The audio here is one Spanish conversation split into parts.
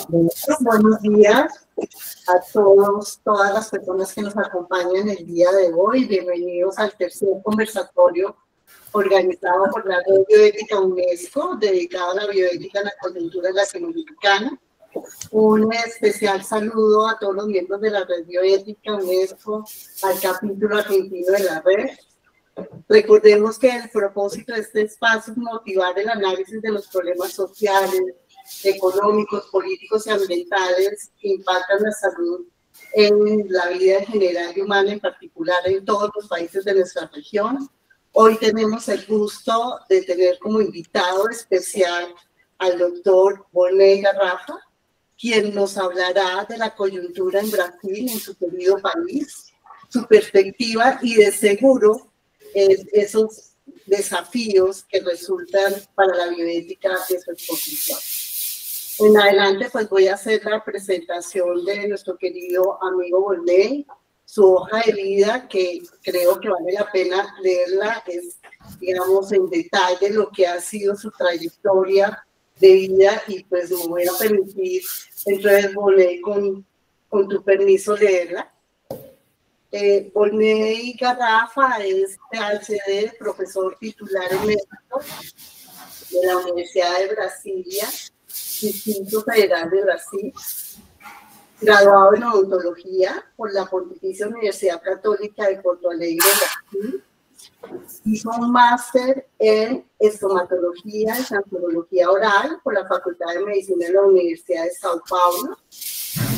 Bueno, buenos días a todos, todas las personas que nos acompañan el día de hoy. Bienvenidos al tercer conversatorio organizado por la Red Bioética UNESCO, dedicado a la bioética en la coyuntura latinoamericana. Un especial saludo a todos los miembros de la Red Bioética UNESCO, al capítulo argentino de la red. Recordemos que el propósito de este espacio es motivar el análisis de los problemas sociales, económicos, políticos y ambientales que impactan la salud en la vida en general y humana, en particular en todos los países de nuestra región. Hoy tenemos el gusto de tener como invitado especial al doctor Volney Garrafa, quien nos hablará de la coyuntura en Brasil, en su querido país, su perspectiva y de seguro esos desafíos que resultan para la bioética de su exposición. En adelante, pues voy a hacer la presentación de nuestro querido amigo Volney, su hoja de vida, que creo que vale la pena leerla, es, digamos, en detalle lo que ha sido su trayectoria de vida, y pues me voy a permitir, entonces, Volney, con tu permiso, leerla. Volney Garrafa es PhD, profesor titular emérito de la Universidad de Brasilia, Distrito Federal de Brasil, graduado en odontología por la Pontificia Universidad Católica de Porto Alegre, Brasil. Hizo un máster en estomatología y sanitología oral por la Facultad de Medicina de la Universidad de Sao Paulo.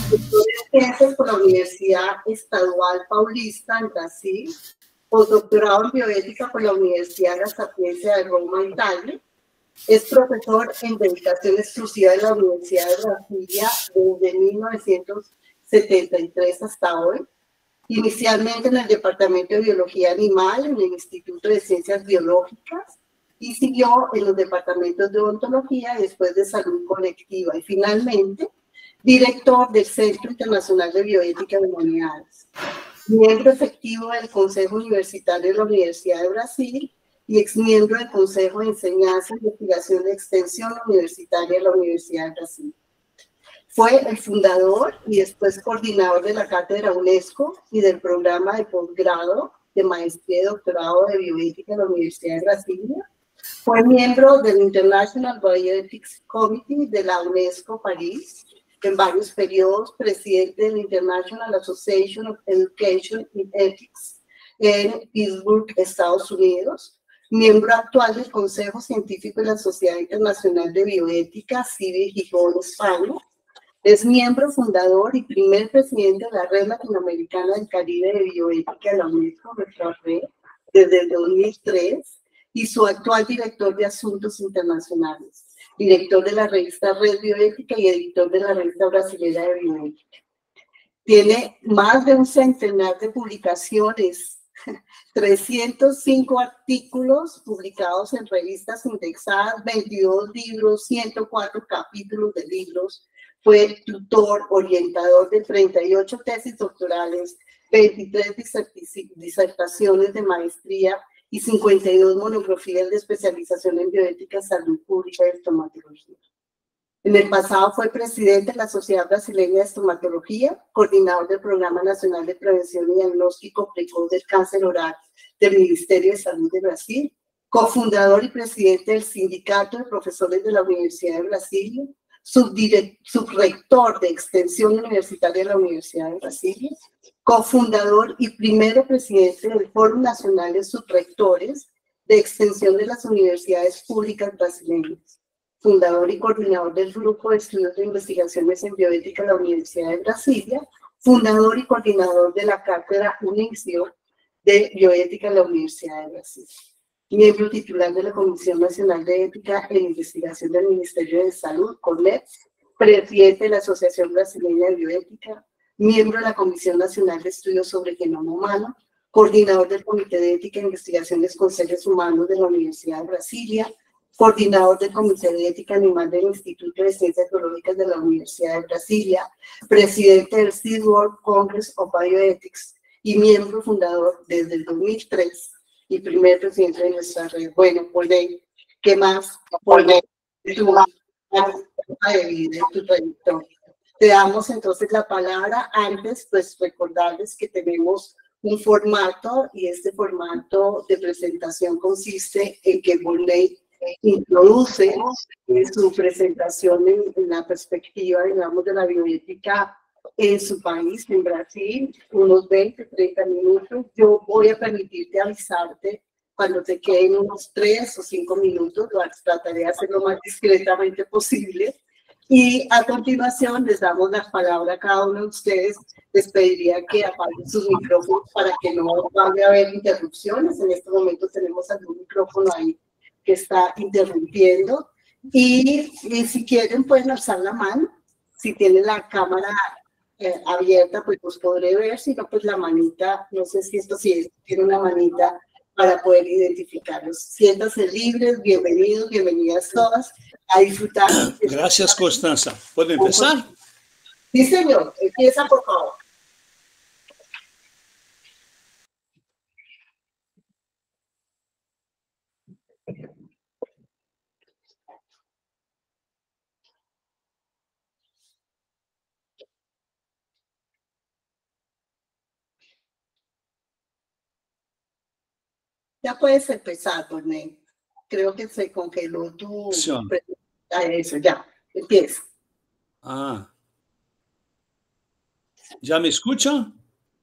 Doctor en ciencias por la Universidad Estadual Paulista en Brasil. Postdoctorado en bioética por la Universidad La Sapienza de Roma, Italia. Es profesor en dedicación exclusiva de la Universidad de Brasilia desde 1973 hasta hoy. Inicialmente en el Departamento de Biología Animal en el Instituto de Ciencias Biológicas y siguió en los departamentos de odontología y después de salud colectiva. Y finalmente, director del Centro Internacional de Bioética de Humanidades. Miembro efectivo del Consejo Universitario de la Universidad de Brasil y exmiembro del Consejo de Enseñanza, Investigación y Extensión Universitaria de la Universidad de Brasil. Fue el fundador y después coordinador de la Cátedra UNESCO y del programa de posgrado de maestría y doctorado de bioética de la Universidad de Brasilia. Fue miembro del International Bioethics Committee de la UNESCO París en varios periodos, presidente del International Association of Education in Ethics en Pittsburgh, Estados Unidos, miembro actual del Consejo Científico de la Sociedad Internacional de Bioética, CIBE Gijón, España. Es miembro fundador y primer presidente de la Red Latinoamericana del Caribe de Bioética de la UNESCO, nuestra red, desde el 2003, y su actual director de Asuntos Internacionales, director de la revista Red Bioética y editor de la revista brasileña de bioética. Tiene más de un centenar de publicaciones, 305 artículos publicados en revistas indexadas, 22 libros, 104 capítulos de libros. Fue tutor, orientador de 38 tesis doctorales, 23 disertaciones de maestría y 52 monografías de especialización en bioética, salud pública y estomatología. En el pasado fue presidente de la Sociedad Brasileña de Estomatología, coordinador del Programa Nacional de Prevención y Diagnóstico Precoz del Cáncer Oral del Ministerio de Salud de Brasil, cofundador y presidente del Sindicato de Profesores de la Universidad de Brasilia, subrector de Extensión Universitaria de la Universidad de Brasilia, cofundador y primero presidente del Foro Nacional de Subrectores de Extensión de las Universidades Públicas Brasileñas, fundador y coordinador del Grupo de Estudios de Investigaciones en Bioética de la Universidad de Brasilia, fundador y coordinador de la Cátedra UNICIO de Bioética de la Universidad de Brasil, miembro titular de la Comisión Nacional de Ética e Investigación del Ministerio de Salud, CONEP, presidente de la Asociación Brasileña de Bioética, miembro de la Comisión Nacional de Estudios sobre Genoma Humano, coordinador del Comité de Ética e Investigaciones con Seres Humanos de la Universidad de Brasilia, coordinador del Comité de Ética Animal del Instituto de Ciencias Biológicas de la Universidad de Brasilia, presidente del Seed World Congress of Bioethics y miembro fundador desde el 2003 y primer presidente de nuestra red. Bueno, Volney, ¿qué más? Volney, tu vida, tu trayectoria. Te damos entonces la palabra. Antes, pues recordarles que tenemos un formato y este formato de presentación consiste en que Volney introduce su presentación en la perspectiva, digamos, de la bioética en su país, en Brasil, unos 20, 30 minutos. Yo voy a permitirte avisarte cuando te queden unos 3 o 5 minutos, trataré de hacer lo más discretamente posible. Y a continuación les damos la palabra a cada uno de ustedes. Les pediría que apaguen sus micrófonos para que no vaya a haber interrupciones. En este momento tenemos algún micrófono ahí que está interrumpiendo. Y si quieren pueden alzar la mano. Si tienen la cámara abierta, pues los podré ver. Si no, pues la manita, no sé si esto sí tiene una manita para poder identificarlos. Siéntanse libres, bienvenidos, bienvenidas todas, a disfrutar. Gracias, Constanza. ¿Puedo empezar? Sí, señor. Empieza, por favor. Ya puedes empezar, Borney. Creo que se congeló tu... Eso, ya. Empieza. Ah. ¿Ya me escuchan?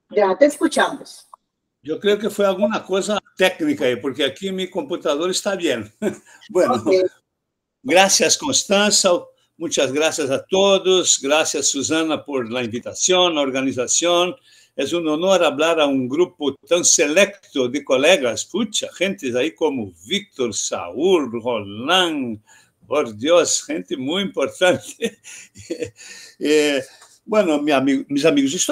Ya te escuchamos. Yo creo que fue alguna cosa técnica, porque aquí mi computador está bien. Bueno, okay. Gracias, Constanza. Muchas gracias a todos. Gracias, Susana, por la invitación, la organización. Es un honor hablar a un grupo tan selecto de colegas. Pucha, gente ahí como Víctor, Saúl, Roland. Por Dios, gente muy importante. Bueno, mis amigos,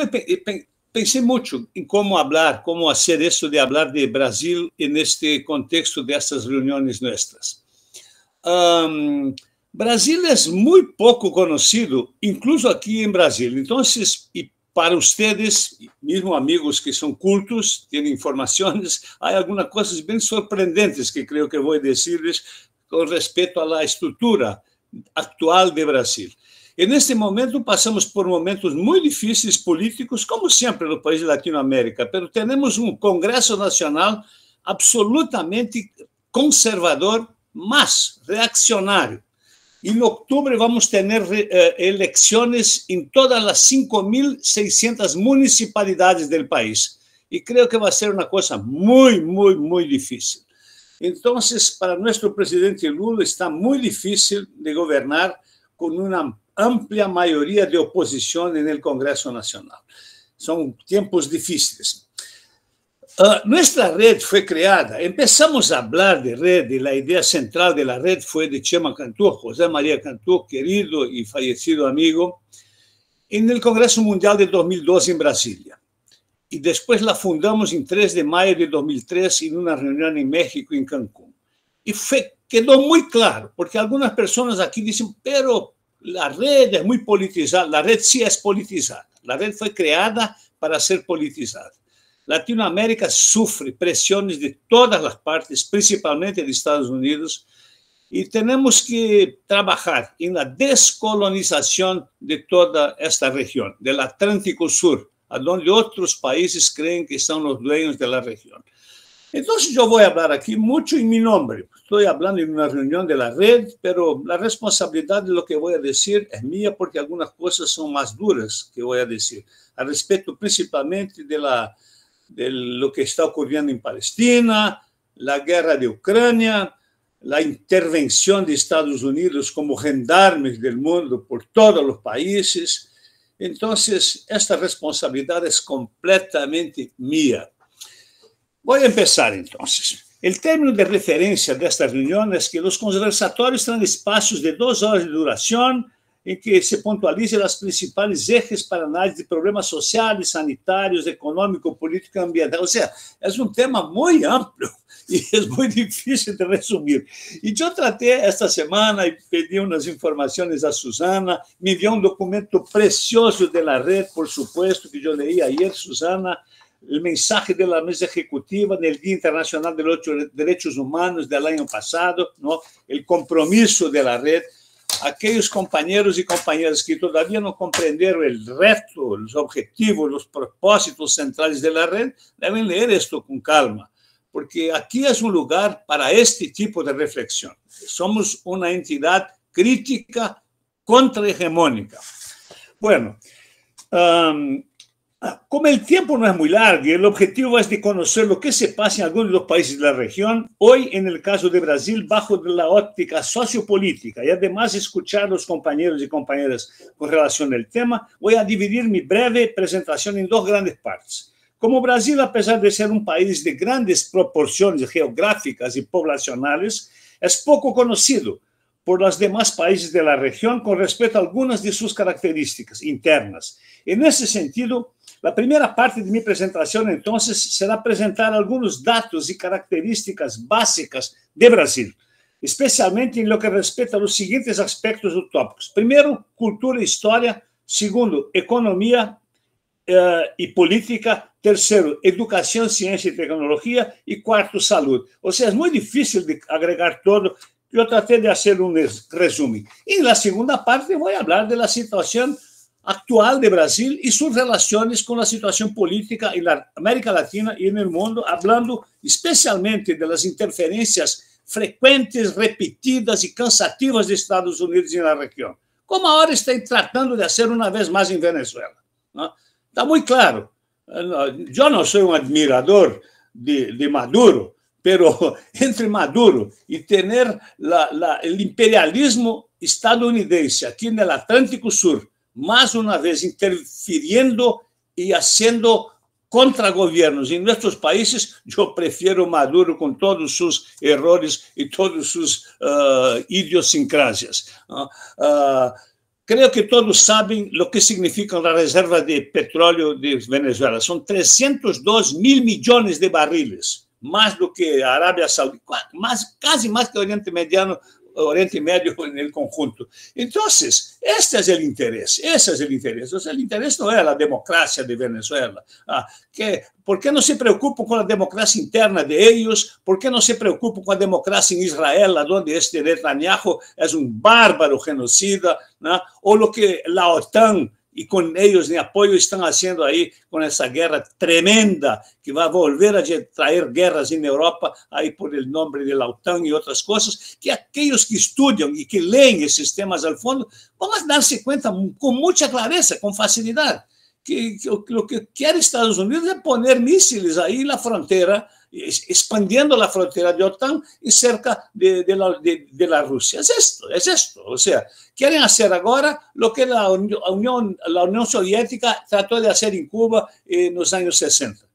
pensé mucho en cómo hablar, cómo hacer eso de hablar de Brasil en este contexto de estas reuniones nuestras. Brasil es muy poco conocido, incluso aquí en Brasil. Entonces, y para ustedes, mismo amigos que son cultos, tienen informaciones, hay algunas cosas bien sorprendentes que creo que voy a decirles con respecto a la estructura actual de Brasil. En este momento pasamos por momentos muy difíciles políticos, como siempre en los países de Latinoamérica, pero tenemos un Congreso Nacional absolutamente conservador, más reaccionario. Y en octubre vamos a tener elecciones en todas las 5.600 municipalidades del país. Y creo que va a ser una cosa muy, muy, muy difícil. Entonces, para nuestro presidente Lula está muy difícil de gobernar con una amplia mayoría de oposición en el Congreso Nacional. Son tiempos difíciles. Nuestra red fue creada, empezamos a hablar de red, y la idea central de la red fue de Chema Cantur, José María Cantur, querido y fallecido amigo, en el Congreso Mundial de 2012 en Brasilia. Y después la fundamos en 3 de mayo de 2003 en una reunión en México, en Cancún. Y quedó muy claro, porque algunas personas aquí dicen, pero la red es muy politizada. La red sí es politizada. La red fue creada para ser politizada. Latinoamérica sufre presiones de todas las partes, principalmente de Estados Unidos, y tenemos que trabajar en la descolonización de toda esta región, del Atlántico Sur, a donde otros países creen que son los dueños de la región. Entonces yo voy a hablar aquí mucho en mi nombre. Estoy hablando en una reunión de la red, pero la responsabilidad de lo que voy a decir es mía porque algunas cosas son más duras que voy a decir, al respecto principalmente de lo que está ocurriendo en Palestina, la guerra de Ucrania, la intervención de Estados Unidos como gendarmes del mundo por todos los países. Entonces, esta responsabilidad es completamente mía. Voy a empezar, entonces. El término de referencia de esta reunión es que los conversatorios tendrán espacios de 2 horas de duración en que se puntualicen los principales ejes para análisis de problemas sociales, sanitarios, económicos, políticos y ambientales. O sea, es un tema muy amplio y es muy difícil de resumir. Y yo traté esta semana y pedí unas informaciones a Susana, me envió un documento precioso de la red, por supuesto, que yo leí ayer, Susana, el mensaje de la mesa ejecutiva en el Día Internacional de los Derechos Humanos del año pasado, ¿no? El compromiso de la red. aquellos compañeros y compañeras que todavía no comprendieron el reto, los objetivos, los propósitos centrales de la red, deben leer esto con calma, porque aquí es un lugar para este tipo de reflexión. Somos una entidad crítica contrahegemónica. Bueno, como el tiempo no es muy largo y el objetivo es de conocer lo que se pasa en algunos de los países de la región, hoy en el caso de Brasil, bajo la óptica sociopolítica y además escuchar a los compañeros y compañeras con relación al tema, voy a dividir mi breve presentación en dos grandes partes. Como Brasil, a pesar de ser un país de grandes proporciones geográficas y poblacionales, es poco conocido por los demás países de la región con respecto a algunas de sus características internas. En ese sentido, la primera parte de mi presentación, entonces, será presentar algunos datos y características básicas de Brasil, especialmente en lo que respecta a los siguientes aspectos utópicos. Primero, cultura e história. Segundo, economía y política. Tercero, educación, ciencia y tecnología. Y cuarto, salud. O sea, es muy difícil de agregar todo. Yo traté de hacer un resumen. Y en la segunda parte voy a hablar de la situación actual de Brasil y sus relaciones con la situación política en la América Latina y en el mundo, hablando especialmente de las interferencias frecuentes, repetidas y cansativas de Estados Unidos en la región, como ahora están tratando de hacer una vez más en Venezuela, ¿no? Está muy claro. Yo no soy un admirador de Maduro, pero entre Maduro y tener el imperialismo estadounidense aquí en el Atlántico Sur, más una vez interfiriendo y haciendo contragobiernos en nuestros países, yo prefiero Maduro con todos sus errores y todas sus idiosincrasias. Creo que todos saben lo que significa la reserva de petróleo de Venezuela. Son 302 mil millones de barriles, más do que Arabia Saudita, casi más que Oriente Medio en el conjunto. Entonces, este es el interés, ese es el interés. O sea, el interés no es la democracia de Venezuela. ¿Por qué no se preocupan con la democracia interna de ellos? ¿Por qué no se preocupan con la democracia en Israel, donde este Netanyahu es un bárbaro genocida, ¿no? O lo que la OTAN y con ellos de apoyo están haciendo ahí con esa guerra tremenda que va a volver a traer guerras en Europa ahí por el nombre de la OTAN y otras cosas, que aquellos que estudian y que leen esos temas al fondo van a darse cuenta con mucha clareza, con facilidad, que lo que quiere Estados Unidos es poner misiles ahí en la frontera, expandiendo la frontera de OTAN y cerca de la Rusia. Es esto. O sea, quieren hacer ahora lo que la Unión Soviética trató de hacer en Cuba en los años 60.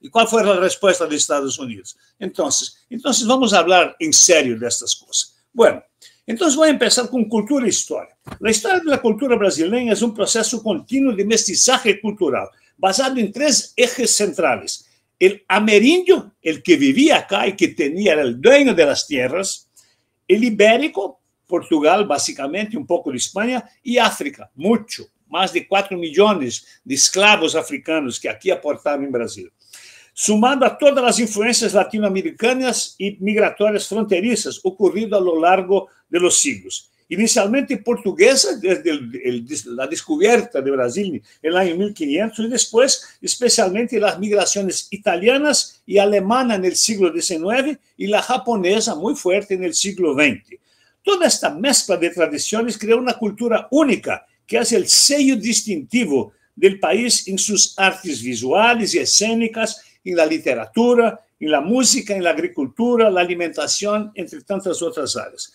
¿Y cuál fue la respuesta de Estados Unidos? Entonces vamos a hablar en serio de estas cosas. Bueno, entonces voy a empezar con cultura e historia. La historia de la cultura brasileña es un proceso continuo de mestizaje cultural, basado en tres ejes centrales. El ameríndio, el que vivía acá y que era el dueño de las tierras, el ibérico, Portugal básicamente, un poco de España, y África, mucho, más de 4 millones de esclavos africanos que aquí aportaron en Brasil, sumando a todas las influencias latinoamericanas y migratorias fronterizas ocurridas a lo largo de los siglos. Inicialmente portuguesa, desde la descubierta de Brasil en el año 1500, y después especialmente las migraciones italianas y alemanas en el siglo XIX y la japonesa muy fuerte en el siglo XX. Toda esta mezcla de tradiciones crea una cultura única que es el sello distintivo del país en sus artes visuales y escénicas, en la literatura, en la música, en la agricultura, la alimentación, entre tantas otras áreas.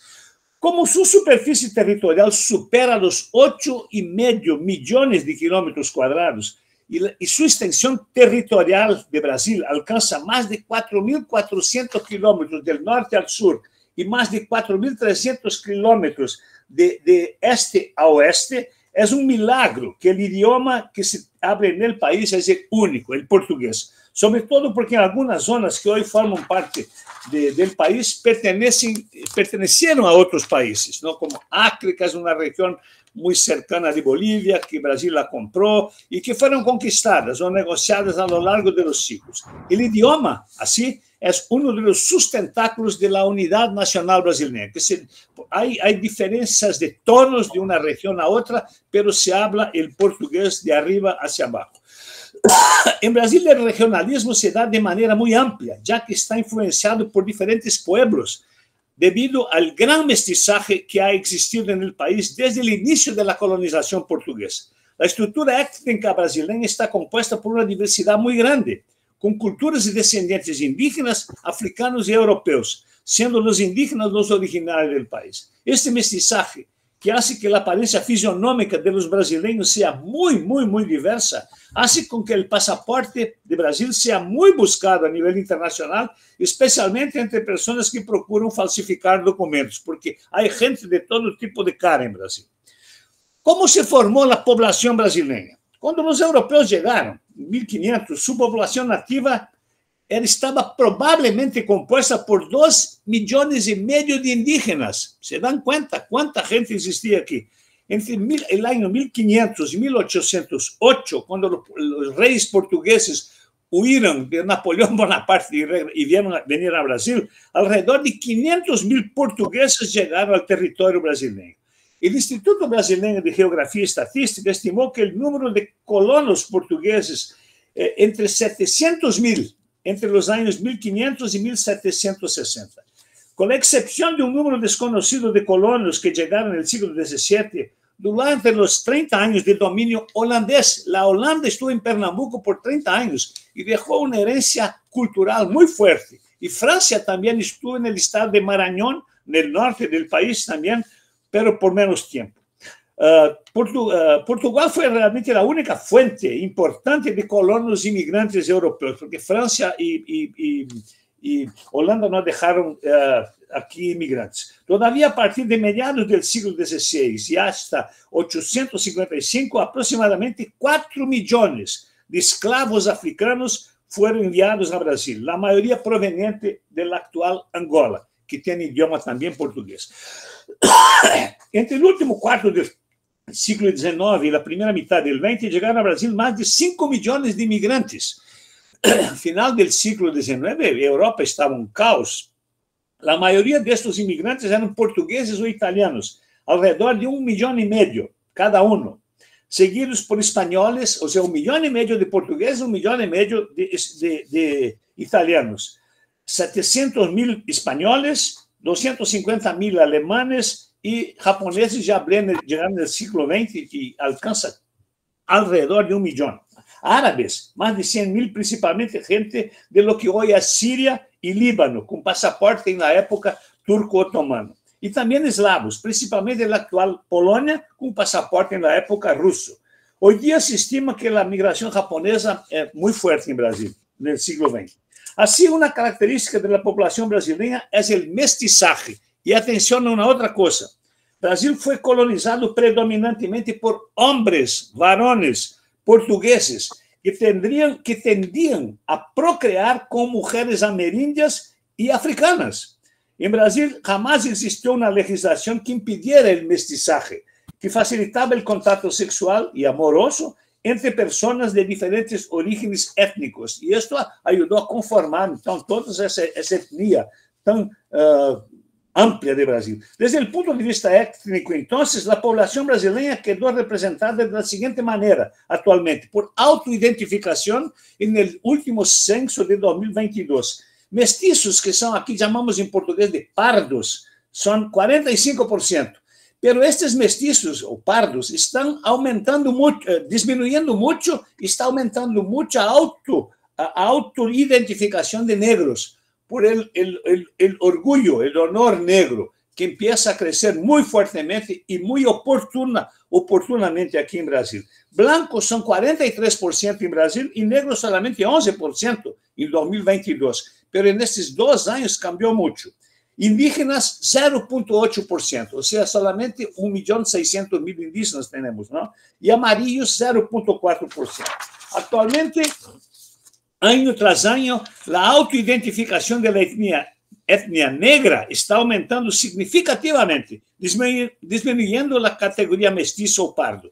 Como su superficie territorial supera los 8,5 millones de kilómetros cuadrados y su extensión territorial de Brasil alcanza más de 4.400 kilómetros del norte al sur y más de 4.300 kilómetros de este a oeste, es un milagro que el idioma que se habla en el país es el único, el portugués. sobre todo porque en algunas zonas que hoy forman parte del país pertenecieron a otros países, ¿no? Como Acre, que es una región muy cercana de Bolivia, que Brasil la compró y que fueron conquistadas o negociadas a lo largo de los siglos. El idioma, así, es uno de los sustentáculos de la unidad nacional brasileña. Hay diferencias de tonos de una región a otra, pero se habla el portugués de arriba hacia abajo. En Brasil, el regionalismo se da de manera muy amplia, ya que está influenciado por diferentes pueblos, debido al gran mestizaje que ha existido en el país desde el inicio de la colonización portuguesa. La estructura étnica brasileña está compuesta por una diversidad muy grande, con culturas y descendientes indígenas, africanos y europeos, siendo los indígenas los originarios del país. Este mestizaje, que hace que la apariencia fisionómica de los brasileños sea muy diversa, hace con que el pasaporte de Brasil sea muy buscado a nivel internacional, especialmente entre personas que procuran falsificar documentos, porque hay gente de todo tipo de cara en Brasil. ¿Cómo se formó la población brasileña? Cuando los europeos llegaron, en 1500, su población nativa estaba probablemente compuesta por 2,5 millones de indígenas. ¿Se dan cuenta cuánta gente existía aquí? Entre el año 1500 y 1808, cuando los reyes portugueses huyeron de Napoleón Bonaparte y vinieron a Brasil, alrededor de 500,000 portugueses llegaron al territorio brasileño. El Instituto Brasileño de Geografía y Estadística estimó que el número de colonos portugueses entre 700,000 entre los años 1500 y 1760. Con la excepción de un número desconocido de colonos que llegaron en el siglo XVII, durante los 30 años de dominio holandés. La Holanda estuvo en Pernambuco por 30 años y dejó una herencia cultural muy fuerte. Y Francia también estuvo en el estado de Maranhão, en el norte del país también, pero por menos tiempo. Portugal fue realmente la única fuente importante de colonos inmigrantes europeos, porque Francia y Holanda no dejaron aquí inmigrantes. Todavía a partir de mediados del siglo XVI y hasta 855, aproximadamente 4 millones de esclavos africanos fueron enviados a Brasil, la mayoría proveniente de la actual Angola, que tiene idioma también portugués. Entre el último cuarto del siglo XIX y la primera mitad del XX llegaron a Brasil más de 5 millones de inmigrantes. Al final del siglo XIX, Europa estaba un caos. La mayoría de estos inmigrantes eran portugueses o italianos, alrededor de 1,5 millones cada uno, seguidos por españoles, o sea, 1,5 millones de portugueses, 1,5 millones de italianos, 700,000 españoles, 250,000 alemanes y japoneses ya llegaron en el siglo XX y alcanzan alrededor de 1 millón. Árabes, más de 100,000, principalmente gente de lo que hoy es Siria y Líbano, con pasaporte en la época turco-otomano. Y también eslavos, principalmente de la actual Polonia, con pasaporte en la época ruso. Hoy día se estima que la migración japonesa es muy fuerte en Brasil, en el siglo XX. Así, una característica de la población brasileña es el mestizaje. Y atención a una otra cosa. Brasil fue colonizado predominantemente por hombres, varones, portugueses, que tendían a procrear con mujeres amerindias y africanas. En Brasil jamás existió una legislación que impidiera el mestizaje, que facilitaba el contacto sexual y amoroso entre personas de diferentes orígenes étnicos. Y esto ayudó a conformar, entonces, toda esa etnia tan amplia de Brasil. Desde el punto de vista étnico, entonces, la población brasileña quedó representada de la siguiente manera actualmente, por autoidentificación en el último censo de 2022. Mestizos, que son aquí llamamos en portugués de pardos, son 45%. Pero estos mestizos o pardos están aumentando mucho, disminuyendo mucho, está aumentando mucho a autoidentificación de negros, por el orgullo, el honor negro, que empieza a crecer muy fuertemente y muy oportunamente aquí en Brasil. Blancos son 43% en Brasil y negros solamente 11% en 2022. Pero en estos 2 años cambió mucho. Indígenas, 0,8%, o sea, solamente 1,600,000 indígenas tenemos, ¿no? Y amarillos, 0,4%. Actualmente, Año tras año, la autoidentificación de la etnia negra está aumentando significativamente, disminuyendo la categoría mestizo o pardo.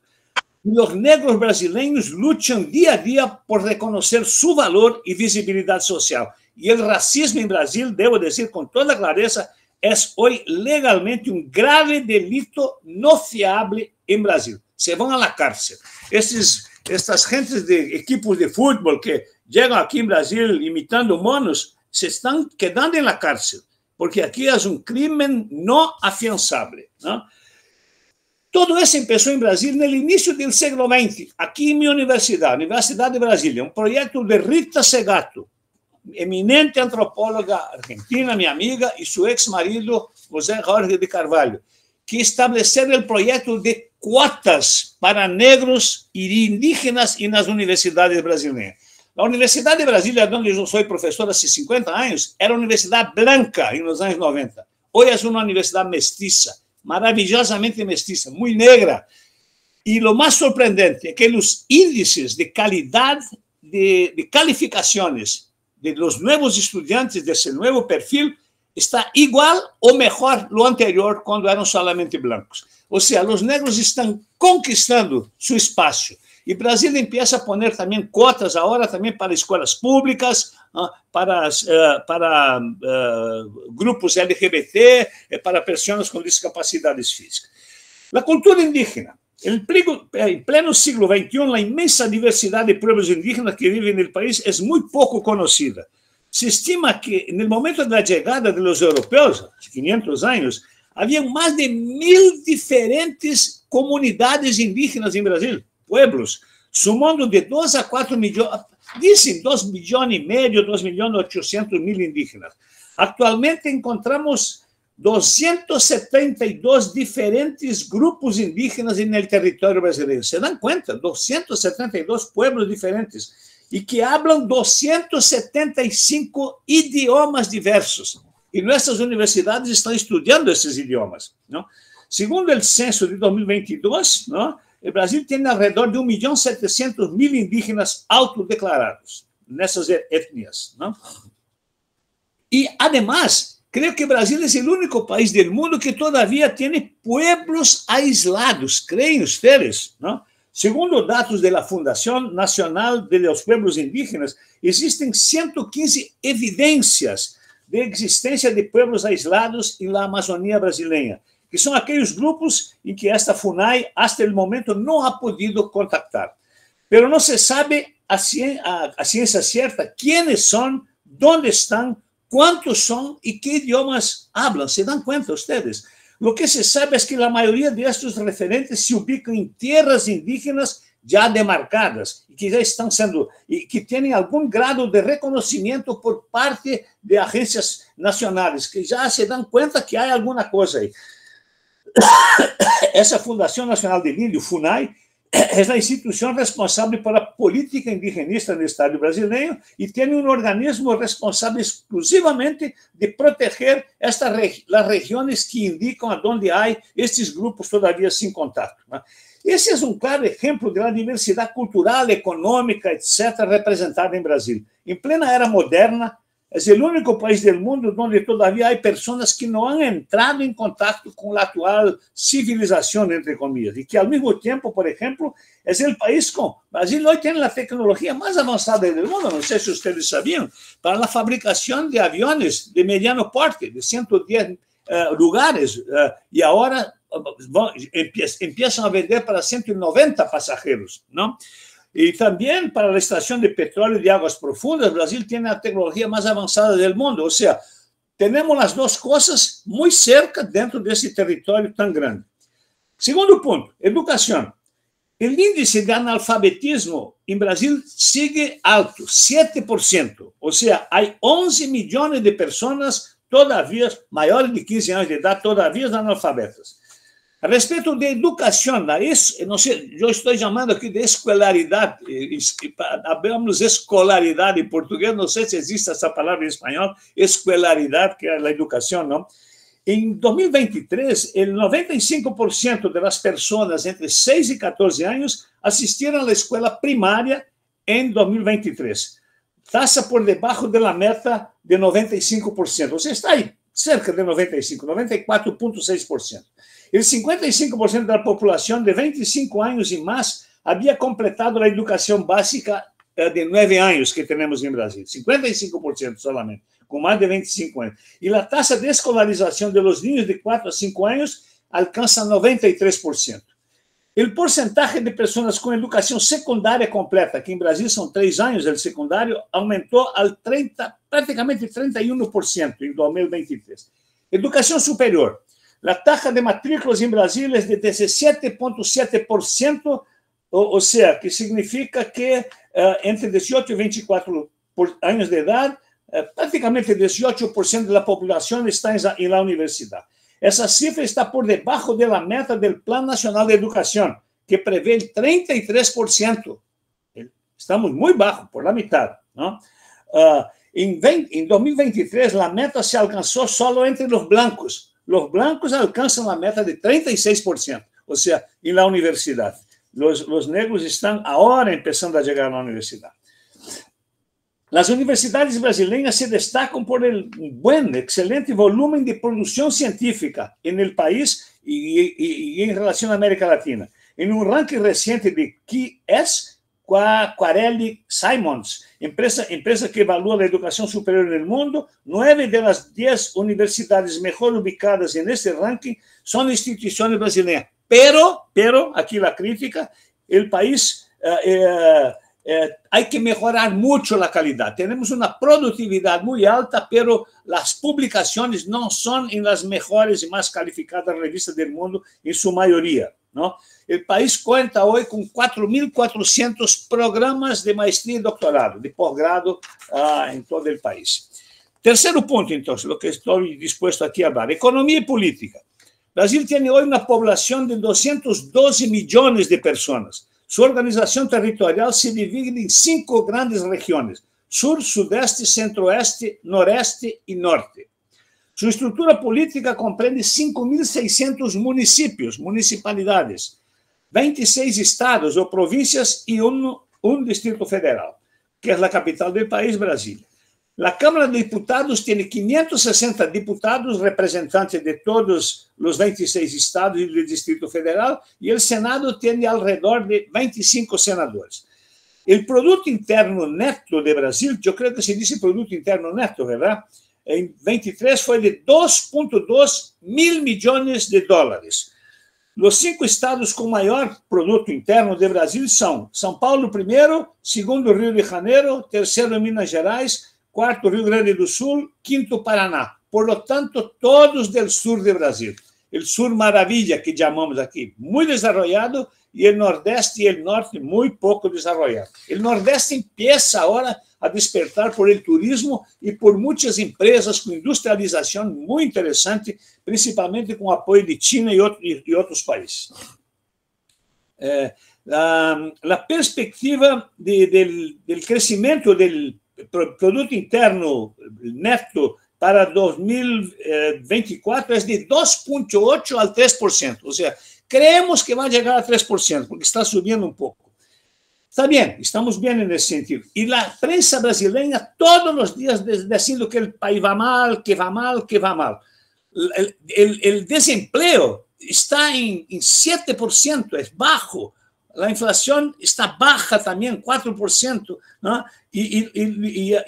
Los negros brasileños luchan día a día por reconocer su valor y visibilidad social. Y el racismo en Brasil, debo decir con toda clareza, es hoy legalmente un grave delito no fiable en Brasil. Se van a la cárcel. Estas gentes de equipos de fútbol que llegan aquí en Brasil imitando monos, se están quedando en la cárcel, porque aquí es un crimen no afianzable, ¿no? Todo eso empezó en Brasil en el inicio del siglo XX, aquí en mi universidad, Universidad de Brasilia, un proyecto de Rita Segato, eminente antropóloga argentina, mi amiga, y su ex marido, José Jorge de Carvalho, que establecieron el proyecto de cuotas para negros y indígenas en las universidades brasileñas. La Universidad de Brasilia, donde yo soy profesor hace 50 años, era una universidad blanca en los años 90. Hoy es una universidad mestiza, maravillosamente mestiza, muy negra. Y lo más sorprendente es que los índices de calidad de calificaciones de los nuevos estudiantes de ese nuevo perfil está igual o mejor lo anterior cuando eran solamente blancos. O sea, los negros están conquistando su espacio. Y Brasil empieza a poner también cuotas ahora también para escuelas públicas, para grupos LGBT, para personas con discapacidades físicas. La cultura indígena. En pleno siglo XXI, la inmensa diversidad de pueblos indígenas que viven en el país es muy poco conocida. Se estima que en el momento de la llegada de los europeos, hace 500 años, había más de 1.000 diferentes comunidades indígenas en Brasil, pueblos, sumando de 2 a 4 millones, dicen 2,5 millones, 2.800.000 indígenas. Actualmente encontramos 272 diferentes grupos indígenas en el territorio brasileño. ¿Se dan cuenta? 272 pueblos diferentes y que hablan 275 idiomas diversos. Y nuestras universidades están estudiando esos idiomas, ¿no? Según el censo de 2022, ¿no?, el Brasil tiene alrededor de 1.700.000 indígenas autodeclarados en esas etnias, ¿no? Y además, creo que Brasil es el único país del mundo que todavía tiene pueblos aislados, ¿creen ustedes? ¿No? Según los datos de la Fundación Nacional de los Pueblos Indígenas, existen 115 evidencias de existencia de pueblos aislados en la Amazonía brasileña, que son aquellos grupos en que esta FUNAI hasta el momento no ha podido contactar. Pero no se sabe a ciencia cierta quiénes son, dónde están, cuántos son y qué idiomas hablan. ¿Se dan cuenta ustedes? Lo que se sabe es que la mayoría de estos referentes se ubican en tierras indígenas ya demarcadas y que ya están siendo, y que tienen algún grado de reconocimiento por parte de agencias nacionales, que ya se dan cuenta que hay alguna cosa ahí. Essa Fundação Nacional de Índio, FUNAI, é a instituição responsável pela política indigenista no Estado brasileiro e tem um organismo responsável exclusivamente de proteger as regiões que indicam aonde há estes grupos todavia sem contato. Esse é um claro exemplo da diversidade cultural, econômica, etc., representada em Brasil. Em plena era moderna, é o único país do mundo onde todavia há pessoas que não han entrado em contato com a atual civilização, entre comillas, e que, ao mesmo tempo, por exemplo, é o país com... Brasil hoje tem a tecnologia mais avançada do mundo, não sei se vocês sabiam, para a fabricação de aviões de mediano porte, de 110 lugares, e agora empiezam a vender para 190 passageiros, não? Y también para la extracción de petróleo de aguas profundas, Brasil tiene la tecnología más avanzada del mundo. O sea, tenemos las dos cosas muy cerca dentro de ese territorio tan grande. Segundo punto, educación. El índice de analfabetismo en Brasil sigue alto, 7%. O sea, hay 11 millones de personas todavía, mayores de 15 años de edad, todavía analfabetas. A respeito de educação, não sei, eu estou chamando aqui de escolaridade, hablamos escolaridade em português, não sei se existe essa palavra em espanhol, escolaridade, que é a educação, não? Em 2023, 95% das pessoas entre 6 e 14 anos assistiram à escola primária em 2023. tasa por debajo de la meta de 95%. O sea, está ahí, cerca de 95%, 94,6%. El 55% de la población de 25 años y más había completado la educación básica de 9 años que tenemos en Brasil. 55% solamente, con más de 25 años. Y la tasa de escolarización de los niños de 4 a 5 años alcanza 93%. El porcentaje de personas con educación secundaria completa, que en Brasil son 3 años el secundario, aumentó al prácticamente 31% en 2023. Educación superior. La tasa de matrículas en Brasil es de 17,7%, o sea, que significa que entre 18 y 24 años de edad, prácticamente 18% de la población está en la universidad. Essa cifra está por debaixo da meta do Plano Nacional de Educação, que prevê 33%. Estamos muito baixo, por la mitad, ¿no? Em 2023, a meta se alcançou só entre os blancos. Os blancos alcançam a meta de 36%, ou seja, em la universidade. Os negros estão agora começando a chegar na universidade. As universidades brasileiras se destacam por el buen, excelente volumen de produção científica no país e em relação à América Latina. Em um ranking recente de QS, Quarelli Simons, empresa que evalúa a educação superior no mundo, 9 das 10 universidades melhor ubicadas neste ranking são instituições brasileiras. Pero, aqui a crítica, o país... hay que mejorar mucho la calidad. Tenemos una productividad muy alta, pero las publicaciones no son en las mejores y más calificadas revistas del mundo en su mayoría, ¿no? El país cuenta hoy con 4.400 programas de maestría y doctorado, de posgrado en todo el país. Tercero punto, entonces, lo que estoy dispuesto aquí a hablar, economía y política. Brasil tiene hoy una población de 212 millones de personas. Su organización territorial se divide en 5 grandes regiones: sur, sudeste, centro-oeste, noreste y norte. Su estructura política comprende 5.600 municipios, municipalidades, 26 estados o provincias y un distrito federal, que es la capital del país, Brasilia. La Cámara de Diputados tiene 560 diputados, representantes de todos los 26 estados y del Distrito Federal, y el Senado tiene alrededor de 25 senadores. El Producto Interno Neto de Brasil, yo creo que se dice Producto Interno Neto, ¿verdad? En 23 fue de 2,2 mil millones de dólares. Los 5 estados con mayor Producto Interno de Brasil son São Paulo primero, segundo Rio de Janeiro, tercero Minas Gerais, cuarto Rio Grande do Sul, quinto Paraná. Por lo tanto, todos del sur de Brasil. El sur maravilla, que llamamos aquí, muy desarrollado, y el nordeste y el norte muy poco desarrollado. El nordeste empieza ahora a despertar por el turismo y por muchas empresas con industrialización muy interesante, principalmente con apoyo de China y otros países. La perspectiva del crecimiento del Producto Interno Neto para 2024 es de 2,8 al 3%. O sea, creemos que va a llegar a 3%, porque está subiendo un poco. Está bien, estamos bien en ese sentido. Y la prensa brasileña todos los días diciendo que el país va mal, que va mal, que va mal. El desempleo está en 7%, es bajo. La inflación está baja también, 4%, ¿no? Y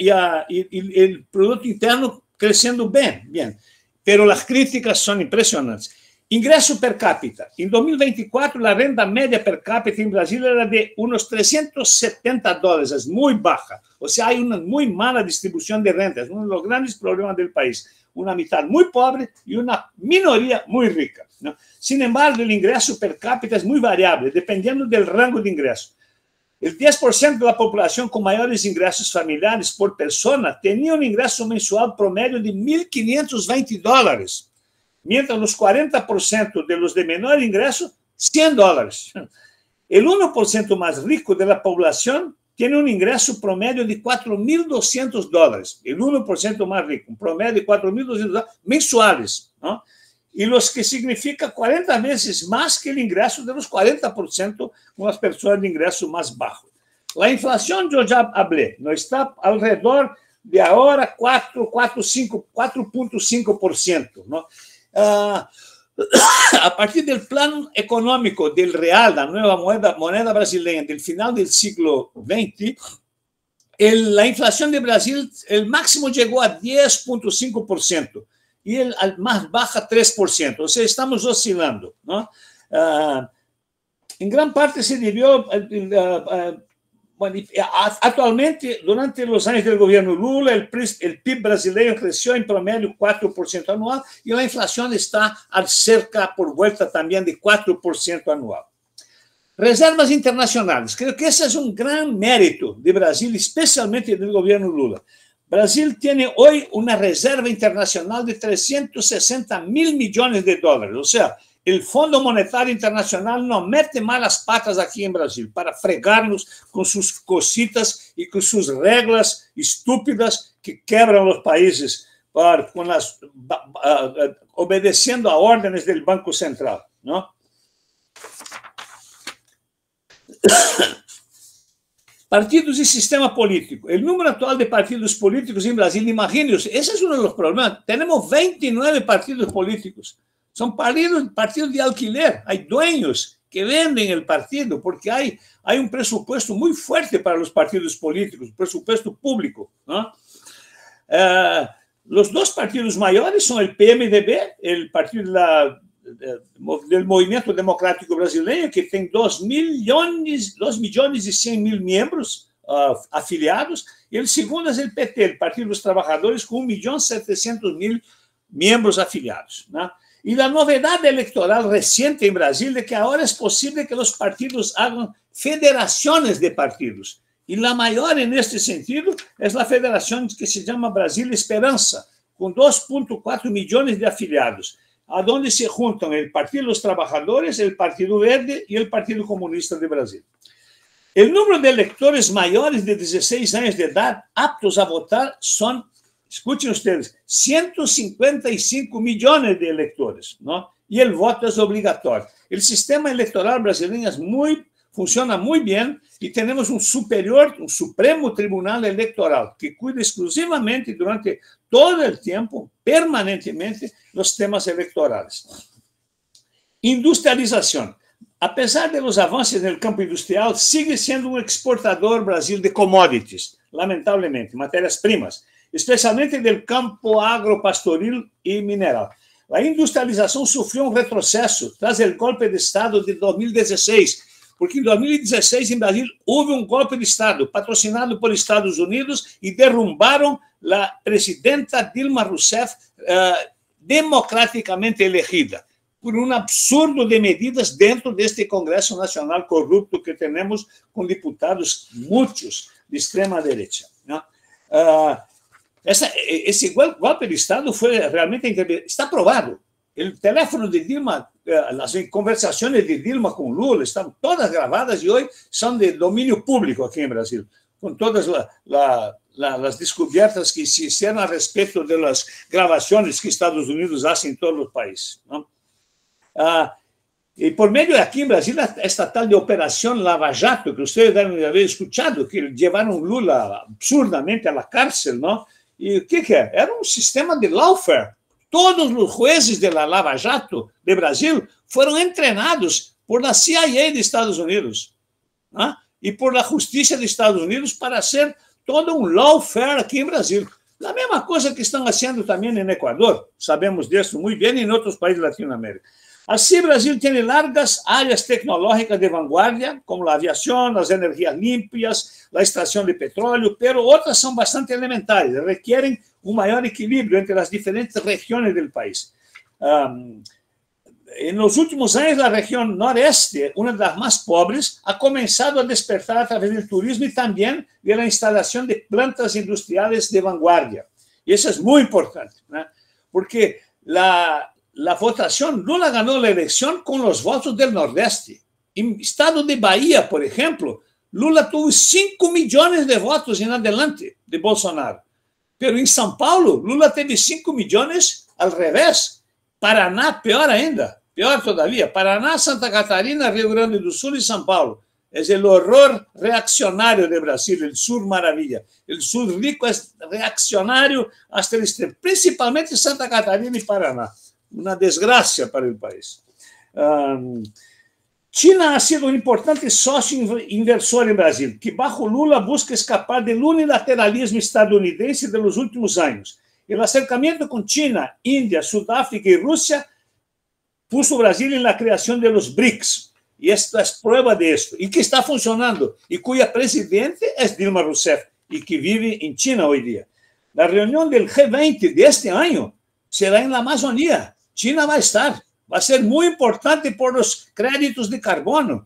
el Producto Interno creciendo bien. Pero las críticas son impresionantes. Ingreso per cápita. En 2024, la renta media per cápita en Brasil era de unos $370, es muy baja. O sea, hay una muy mala distribución de renta. Es uno de los grandes problemas del país. Una mitad muy pobre y una minoría muy rica, ¿no? Sin embargo, el ingreso per cápita es muy variable, dependiendo del rango de ingreso. El 10% de la población con mayores ingresos familiares por persona tenía un ingreso mensual promedio de $1.520, mientras los 40% de los de menor ingreso, $100. El 1% más rico de la población tiene un ingreso promedio de $4.200. El 1% más rico, un promedio de $4.200 mensuales, ¿no? Y los que significa 40 veces más que el ingreso de los 40% con las personas de ingreso más bajo. A inflação, eu já falei, não está ao redor de agora 4,5%. ¿No? A partir do plano econômico do real, da nova moneda brasileira, do final do século XX, a inflação do Brasil, o máximo chegou a 10,5% e a mais baixa 3%. Ou seja, estamos oscilando. ¿No? Em grande parte se devió atualmente, durante os anos do governo Lula, o PIB brasileiro cresceu em promédio 4% anual e a inflação está a cerca, por volta também, de 4% anual. Reservas internacionais. Creio que esse é um grande mérito do Brasil, especialmente do governo Lula. Brasil tem hoje uma reserva internacional de 360 mil milhões de dólares, ou seja, o Fundo Monetário Internacional não mete mais as patas aqui em Brasil para fregar-nos com suas cositas e com suas regras estúpidas que quebram os países obedecendo a ordens do Banco Central. Não? Partidos e sistema político. O número atual de partidos políticos em Brasil, imagine-se, esse é um dos problemas. Temos 29 partidos políticos. São partidos de alquiler, há dueños que vendem o partido, porque há um presupuesto muito forte para os partidos políticos, presupuesto público. ¿No? Os dois partidos maiores são o PMDB, o Partido do Movimento Democrático Brasileiro, que tem 2.100.000 membros afiliados, e o segundo é o PT, o Partido dos Trabalhadores, com 1.700.000 membros afiliados. ¿No? E a novidade eleitoral recente em Brasil é que agora é possível que os partidos hagam federações de partidos. E a maior, neste sentido, é a federação que se chama Brasil Esperança, com 2,4 milhões de afiliados, onde se juntam o Partido dos Trabalhadores, o Partido Verde e o Partido Comunista de Brasil. O número de eleitores maiores de 16 anos de idade aptos a votar são, escutem ustedes, 155 milhões de eleitores, ¿no? E o voto é obrigatório. O sistema eleitoral brasileiro funciona muito bem e temos um Supremo Tribunal Eleitoral que cuida exclusivamente, durante todo o tempo, permanentemente, dos temas eleitorais. Industrialização. Apesar dos avanços no campo industrial, sigue sendo um exportador Brasil de commodities, lamentavelmente, matérias-primas, especialmente do campo agropastoril e mineral. A industrialização sofreu um retrocesso tras o golpe de Estado de 2016, porque em 2016, em Brasil, houve um golpe de Estado patrocinado por Estados Unidos e derrubaram a presidenta Dilma Rousseff, democraticamente elegida, por um absurdo de medidas dentro deste Congresso Nacional corrupto que temos, com deputados muitos de extrema-direita. Esse golpe de Estado foi realmente está provado. O teléfono de Dilma, as conversações de Dilma com Lula estão todas gravadas e hoje são de domínio público aqui em Brasil, com todas as descobertas que se fizeram a respeito das gravações que Estados Unidos fazem em todos os países. Não? E por meio aqui em Brasil, esta tal de Operação Lava Jato, que vocês devem haver escutado, que levaram Lula absurdamente à cárcel, não? E o que é? Era um sistema de lawfare. Todos os juízes da Lava Jato de Brasil foram entrenados por a CIA de Estados Unidos, né? E por a Justiça de Estados Unidos para ser todo um lawfare aqui em Brasil. A mesma coisa que estão fazendo também em Equador, sabemos disso muito bem, e em outros países da Latinoamérica. Assim, o Brasil tem largas áreas tecnológicas de vanguardia, como a aviação, as energias limpas, a extração de petróleo, mas outras são bastante elementares, requerem um maior equilíbrio entre as diferentes regiões do país. Nos últimos anos, a região noroeste, uma das mais pobres, ha começado a despertar através do turismo e também da instalação de plantas industriais de vanguardia. E isso é muito importante, né? Porque a votação, Lula ganhou a eleição com os votos do Nordeste. Em estado de Bahia, por exemplo, Lula teve 5 milhões de votos em adelante de Bolsonaro. Pero em São Paulo, Lula teve 5 milhões ao revés. Paraná, pior ainda, pior todavia. Paraná, Santa Catarina, Rio Grande do Sul e São Paulo. es el horror reaccionario de Brasil, el sur maravilla. El sur rico es reaccionario hasta el extremo, principalmente Santa Catarina y Paraná. Una desgracia para el país. China ha sido un importante socio inversor en Brasil, que bajo Lula busca escapar del unilateralismo estadounidense de los últimos años. El acercamiento con China, India, Sudáfrica y Rusia puso Brasil en la creación de los BRICS. Y esta es prueba de esto. Y que está funcionando. Y cuya presidente es Dilma Rousseff, y que vive en China hoy día. La reunión del G20 de este año será en la Amazonía. China va a estar. Va a ser muy importante por los créditos de carbono.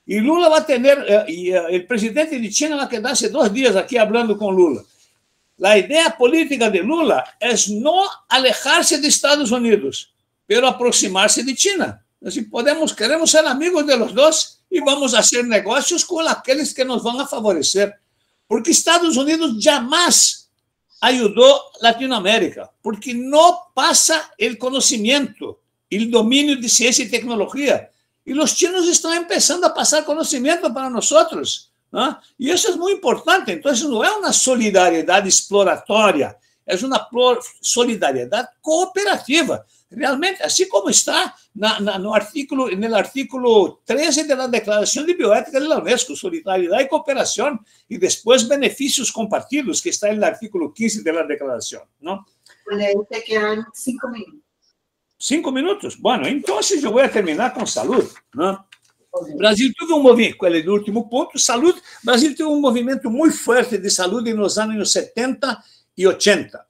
Y Lula va a tener, el presidente de China va a quedarse 2 días aquí hablando con Lula. La idea política de Lula es no alejarse de Estados Unidos, pero aproximarse de China. Así queremos ser amigos de los dos y vamos a hacer negocios con aquellos que nos van a favorecer. Porque Estados Unidos jamás ayudó a Latinoamérica, porque no pasa el conocimiento, el dominio de ciencia y tecnología. Y los chinos están empezando a pasar conocimiento para nosotros, ¿no? Y eso es muy importante. Entonces, no es una solidaridad exploratoria, es una solidariedad cooperativa. Realmente, así como está en el artículo 13 de la Declaración de Bioética de la UNESCO, solidaridad y cooperación, y después beneficios compartidos, que está en el artículo 15 de la Declaración, ¿no? Bueno, ahí te quedan 5 minutos. 5 minutos. Bueno, entonces yo voy a terminar con salud, ¿no? Brasil tuvo un movimiento, el último punto, salud. Brasil tuvo un movimiento muy fuerte de salud en los años 70 y 80.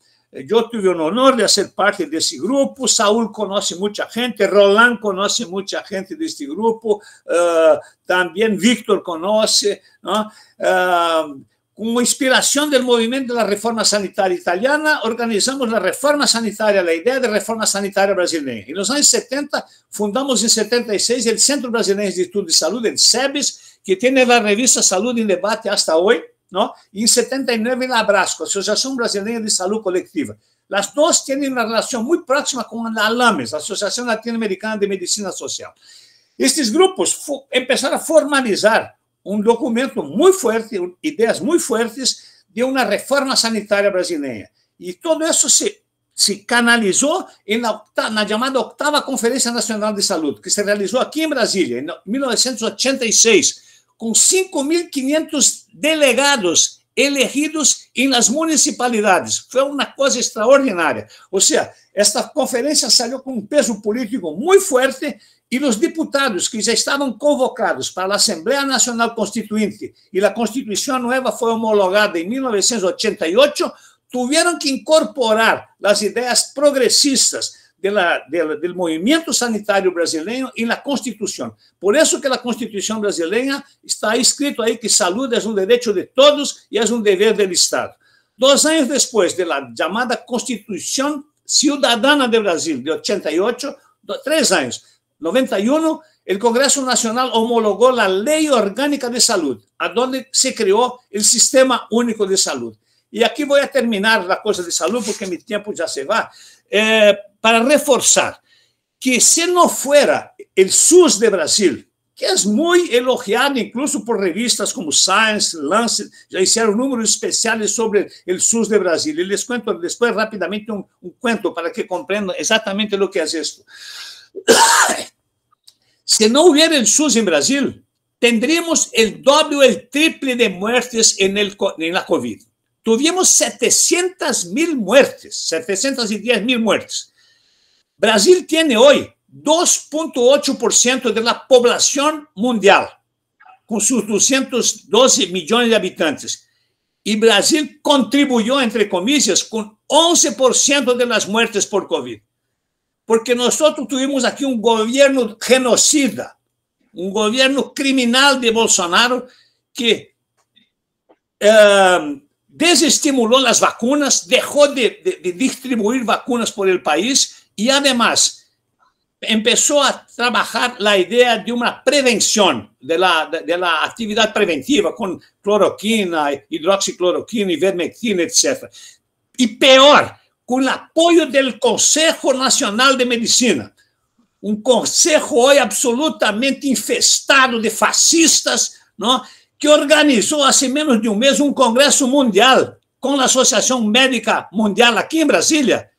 Yo tuve el honor de ser parte de ese grupo. Saúl conoce mucha gente, Roland conoce mucha gente de este grupo, también Víctor conoce, ¿no? Como inspiración del movimiento de la reforma sanitaria italiana, organizamos la reforma sanitaria, la idea de reforma sanitaria brasileña. En los años 70, fundamos en 76 el Centro Brasileño de Estudios de Salud, el CEBES, que tiene la revista Salud en Debate hasta hoy, ¿no? Y en 79 la Abrasco, Asociación Brasileña de Salud Colectiva. Las dos tienen una relación muy próxima con la ALAMES, Asociación Latinoamericana de Medicina Social. Estos grupos empezaron a formalizar un documento muy fuerte, ideas muy fuertes de una reforma sanitaria brasileña. Y todo eso se canalizó en la llamada 8ª Conferencia Nacional de Salud, que se realizó aquí en Brasilia en 1986, con 5.500 delegados elegidos en las municipalidades. Fue una cosa extraordinaria. O sea, esta conferencia salió con un peso político muy fuerte y los diputados que ya estaban convocados para la Asamblea Nacional Constituinte y la Constitución nueva fue homologada en 1988, tuvieron que incorporar las ideas progresistas del movimiento sanitario brasileño en la Constitución. Por eso que la Constitución brasileña está escrito ahí que salud es un derecho de todos y es un deber del Estado. 2 años después de la llamada Constitución Ciudadana de Brasil, de 88, 3 años, 91, el Congreso Nacional homologó la Ley Orgánica de Salud, a donde se creó el Sistema Único de Salud. Y aquí voy a terminar la cosa de salud porque mi tiempo ya se va, para reforzar que si no fuera el SUS de Brasil, que es muy elogiado incluso por revistas como Science, Lancet, ya hicieron números especiales sobre el SUS de Brasil. Y les cuento después rápidamente un cuento para que comprendan exactamente lo que es esto. Si no hubiera el SUS en Brasil, tendríamos el doble o el triple de muertes en la COVID. Tuvimos 700.000 muertes, 710.000 muertes. Brasil tiene hoy 2.8% de la población mundial, con sus 212 millones de habitantes. Y Brasil contribuyó, entre comillas, con 11% de las muertes por COVID. Porque nosotros tuvimos aquí un gobierno genocida, un gobierno criminal de Bolsonaro que desestimuló las vacunas, dejó de distribuir vacunas por el país y además empezó a trabajar la idea de una prevención, de la actividad preventiva con cloroquina, hidroxicloroquina, ivermectina, etc. Y peor, con el apoyo del Consejo Nacional de Medicina, un consejo hoy absolutamente infestado de fascistas, ¿no?, que organizó hace menos de un mes un congreso mundial con la Asociación Médica Mundial aquí en Brasilia.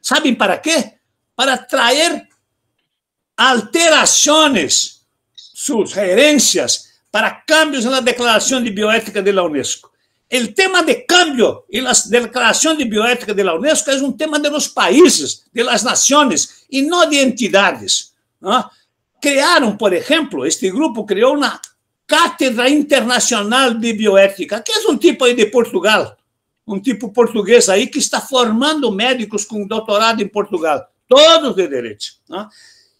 ¿Saben para qué? Para traer alteraciones, sugerencias para cambios en la Declaración de Bioética de la UNESCO. El tema de cambio en la Declaración de Bioética de la UNESCO es un tema de los países, de las naciones, y no de entidades, ¿no? Crearon, por ejemplo, este grupo creó una Cátedra Internacional de Bioética, que es un tipo ahí de Portugal, un tipo portugués ahí que está formando médicos con doctorado en Portugal, todos de derecho, ¿no?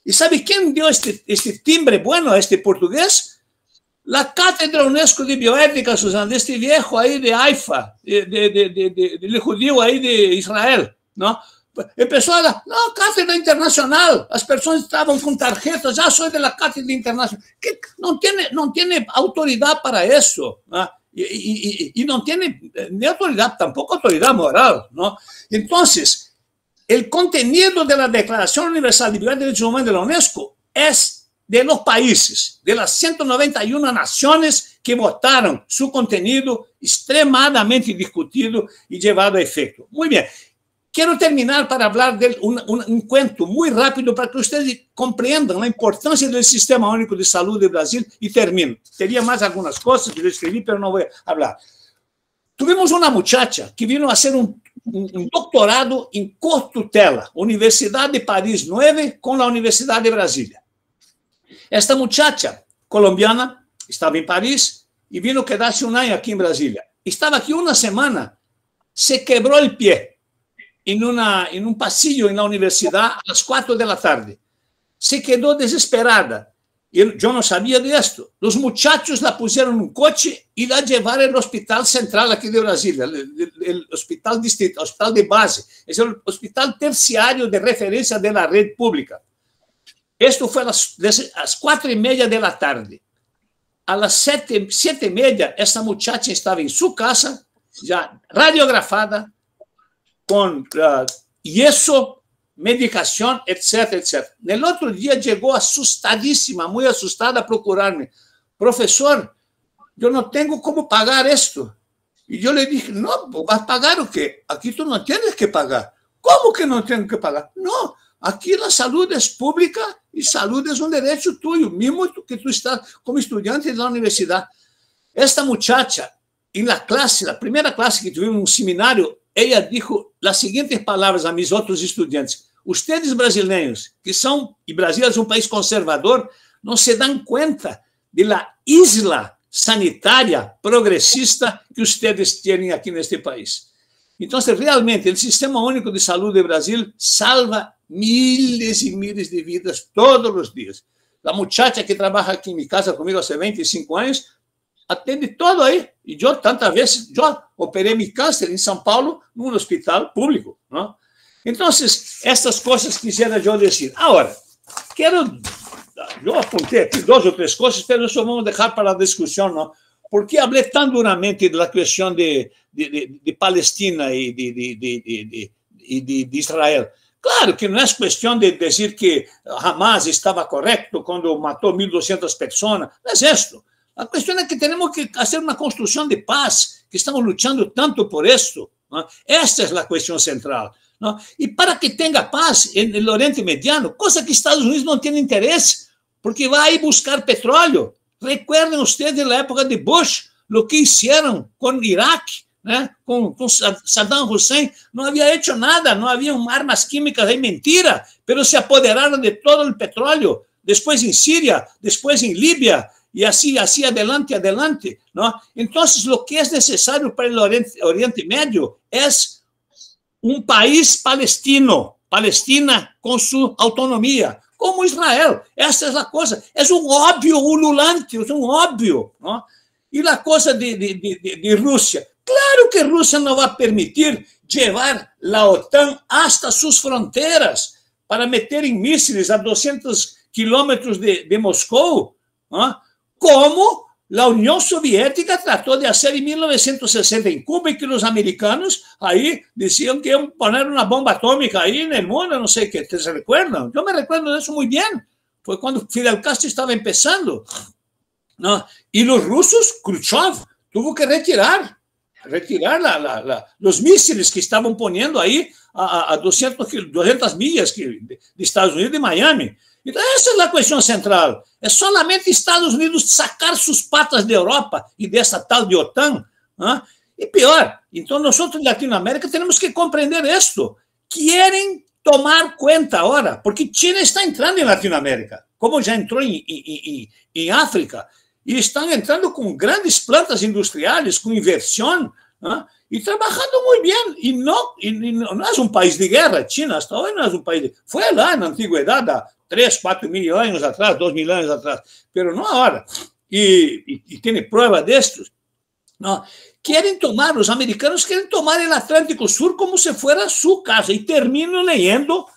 ¿Y sabe quién dio este timbre bueno a este portugués? La Cátedra UNESCO de Bioética, Susana, de este viejo ahí de Haifa, del judío ahí de Israel, ¿no? Empezó a dar, no, Cátedra Internacional, las personas estaban con tarjetas, ya soy de la Cátedra Internacional, que no tiene autoridad para eso, ¿no? Y no tiene ni autoridad, tampoco autoridad moral, ¿no? Entonces, el contenido de la Declaración Universal de Bioética y Derechos Humanos de la UNESCO es de los países, de las 191 naciones que votaron su contenido extremadamente discutido y llevado a efecto. Muy bien. Quiero terminar para hablar de un cuento muy rápido para que ustedes comprendan la importancia del Sistema Único de Salud de Brasil y termino. Tenía más algunas cosas que yo escribí, pero no voy a hablar. Tuvimos una muchacha que vino a hacer un doctorado en cotutela, Universidad de París 9 con la Universidad de Brasilia. Esta muchacha colombiana estaba en París y vino a quedarse un año aquí en Brasilia. Estaba aquí una semana, se quebró el pie en un pasillo en la universidad a las 4 de la tarde. Se quedó desesperada. Yo no sabía de esto. Los muchachos la pusieron en un coche y la llevaron al hospital central aquí de Brasilia, el hospital distrito, hospital de base. Es el hospital terciario de referencia de la red pública. Esto fue a las 4:30 de la tarde. A las 7:30, esta muchacha estaba en su casa, ya radiografada, con yeso, medicación, etcétera, etcétera. El otro día llegó asustadísima, muy asustada a procurarme. Profesor, yo no tengo cómo pagar esto. Y yo le dije, no, ¿vas a pagar o qué? Aquí tú no tienes que pagar. ¿Cómo que no tengo que pagar? No, aquí la salud es pública y salud es un derecho tuyo, mismo que tú estás como estudiante de la universidad. Esta muchacha, en la clase, la primera clase que tuvimos en un seminario, ella dijo las siguientes palabras a mis otros estudiantes. Ustedes brasileños, que son, y Brasil es un país conservador, no se dan cuenta de la isla sanitaria progresista que ustedes tienen aquí en este país. Entonces, realmente, el Sistema Único de Salud de Brasil salva miles y miles de vidas todos los días. La muchacha que trabaja aquí en mi casa conmigo hace 25 años, atende todo ahí. Y yo tantas veces, yo operé mi cáncer en São Paulo, en un hospital público, ¿no? Entonces, estas cosas quisiera yo decir. Ahora, yo apunté aquí 2 o 3 cosas, pero eso vamos a dejar para la discusión, ¿no? ¿Por qué hablé tan duramente de la cuestión de Palestina y de Israel? Claro que no es cuestión de decir que Hamas estaba correcto cuando mató 1.200 personas, no es esto. La cuestión es que tenemos que hacer una construcción de paz, que estamos luchando tanto por esto, ¿no? Esta es la cuestión central, ¿no? Y para que tenga paz en el Oriente Mediano, cosa que Estados Unidos no tiene interés, porque va a ir buscar petróleo. Recuerden ustedes de la época de Bush, lo que hicieron con Irak, ¿no? Con Saddam Hussein, no había hecho nada, no había armas químicas, es mentira, pero se apoderaron de todo el petróleo, después en Siria, después en Libia, y así adelante, ¿no? Entonces, lo que es necesario para el Oriente Medio es un país palestino, Palestina con su autonomía, como Israel. Esa es la cosa. Es un obvio ululante, es un obvio, ¿no? Y la cosa de Rusia. Claro que Rusia no va a permitir llevar la OTAN hasta sus fronteras para meter en misiles a 200 kilómetros de Moscú, ¿no? Como la Unión Soviética trató de hacer en 1960 en Cuba, y que los americanos ahí decían que iban a poner una bomba atómica ahí en el mundo, no sé qué, ¿te se recuerdan? Yo me recuerdo de eso muy bien. Fue cuando Fidel Castro estaba empezando. ¿no? Y los rusos, Khrushchev, tuvo que retirar los misiles que estaban poniendo ahí a 200 millas de Estados Unidos, de Miami. Entonces, esa es la cuestión central. Es solamente Estados Unidos sacar sus patas de Europa y de esa tal de OTAN. ¿Ah? Y peor, entonces nosotros en Latinoamérica tenemos que comprender esto. Quieren tomar cuenta ahora, porque China está entrando en Latinoamérica, como ya entró en África, y están entrando con grandes plantas industriales, con inversión, ¿no? Y trabajando muy bien. Y no es un país de guerra. China hasta hoy no es un país de... Fue lá en la antigüedad, a 3, 4 mil años atrás, 2 mil años atrás, pero no ahora. Y tiene prueba de esto, ¿no? Los americanos quieren tomar el Atlántico Sur como si fuera su casa. Y termino leyendo,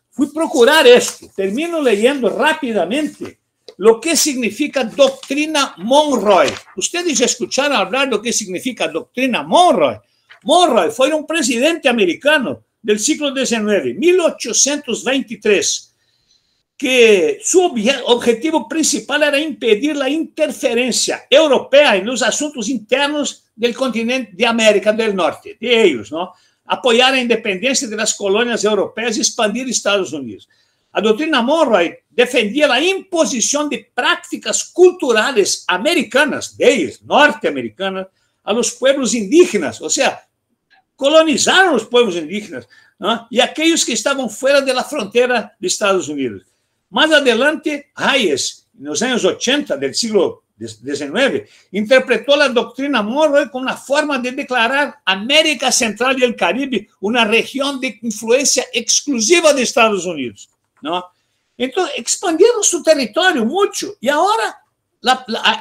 fui procurar esto, termino leyendo rápidamente lo que significa doctrina Monroe. Ustedes ya escucharon hablar de lo que significa doctrina Monroe. Monroe fue un presidente americano del siglo XIX, 1823, que su objetivo principal era impedir la interferencia europea en los asuntos internos del continente de América del Norte, de ellos, ¿no? Apoyar la independencia de las colonias europeas y expandir Estados Unidos. La doctrina Monroe defendía la imposición de prácticas culturales americanas, de ellos, norteamericanas, a los pueblos indígenas, o sea, colonizaron los pueblos indígenas, ¿no? Y aquellos que estaban fuera de la frontera de Estados Unidos. Más adelante, Hayes, en los años 80 del siglo XIX, interpretó la doctrina Monroe como una forma de declarar América Central y el Caribe una región de influencia exclusiva de Estados Unidos, ¿no? Entonces, expandieron su territorio mucho. Y ahora,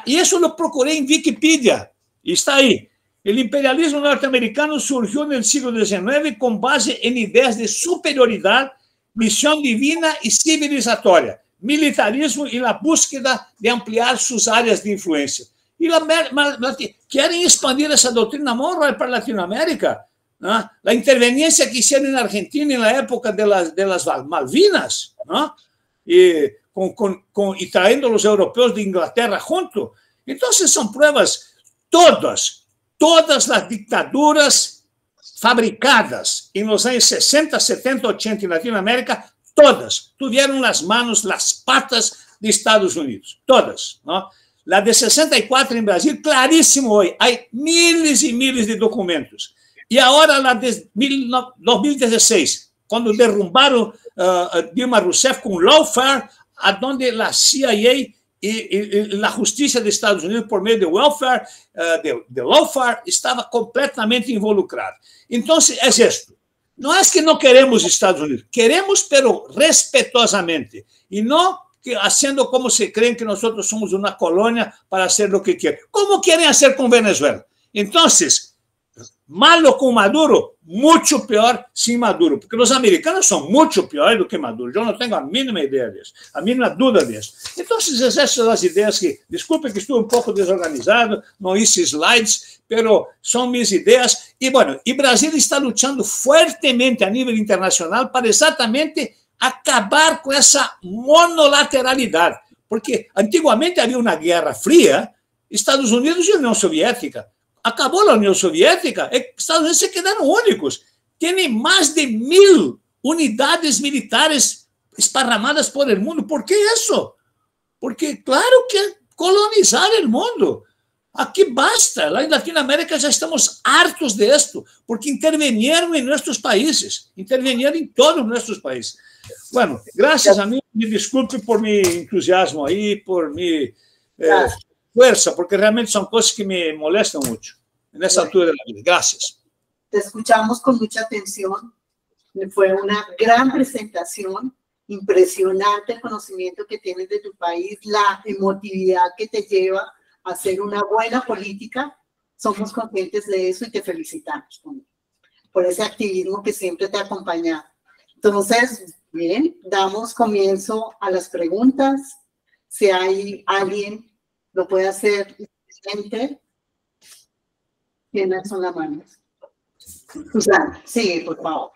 y eso lo procuré en Wikipedia, y está ahí. El imperialismo norteamericano surgió en el siglo XIX con base en ideas de superioridad, misión divina y civilizatoria, militarismo y la búsqueda de ampliar sus áreas de influencia. Y quieren expandir esa doctrina Monroe para Latinoamérica, ¿no? La interveniencia que hicieron en Argentina en la época de las Malvinas, ¿no? Y trayendo a los europeos de Inglaterra junto. Entonces son pruebas, todas las dictaduras fabricadas en los años 60, 70, 80 en Latinoamérica, todas tuvieron las manos, las patas de Estados Unidos, todas, ¿no? La de 64 en Brasil, clarísimo hoy, hay miles y miles de documentos. Y ahora la de 2016, cuando derrumbaron Dilma Rousseff con lawfare, a donde la CIA y la justicia de Estados Unidos, por medio de welfare, de lawfare, estaba completamente involucrada. Entonces, es esto. No es que no queremos Estados Unidos, queremos, pero respetuosamente, y no haciendo como se creen que nosotros somos una colonia para hacer lo que quieren. ¿Cómo quieren hacer con Venezuela? Entonces, malo con Maduro, mucho peor sin Maduro, porque los americanos son mucho peores do que Maduro. Yo no tengo la mínima idea de eso, la mínima duda de eso. Entonces, esas son las ideas que, disculpe que estuve un poco desorganizado, no hice slides, pero son mis ideas. Y bueno, y Brasil está luchando fuertemente a nivel internacional para exactamente acabar con esa monolateralidad, porque antiguamente había una guerra fría, Estados Unidos y Unión Soviética. Acabó la Unión Soviética, Estados Unidos se quedaron únicos. Tienen más de 1000 unidades militares esparramadas por el mundo. ¿Por qué eso? Porque claro que colonizar el mundo. Aquí basta. En Latinoamérica ya estamos hartos de esto, porque intervinieron en nuestros países, intervinieron en todos nuestros países. Bueno, gracias a mí, me disculpe por mi entusiasmo ahí, por mi fuerza, porque realmente son cosas que me molestan mucho en esa altura de la vida. Gracias. Te escuchamos con mucha atención. Fue una gran presentación, impresionante el conocimiento que tienes de tu país, la emotividad que te lleva a hacer una buena política. Somos conscientes de eso y te felicitamos por ese activismo que siempre te ha acompañado. Entonces, bien, damos comienzo a las preguntas. Si hay alguien, lo puede hacer. ¿Quiénes son las manos? Susana, sí, por favor.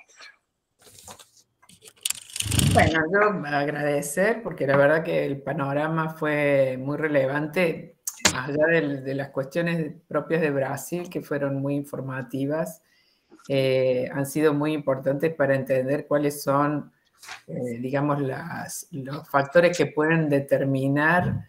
Bueno, yo agradecer porque la verdad que el panorama fue muy relevante, más allá de las cuestiones propias de Brasil, que fueron muy informativas, han sido muy importantes para entender cuáles son, digamos, los factores que pueden determinar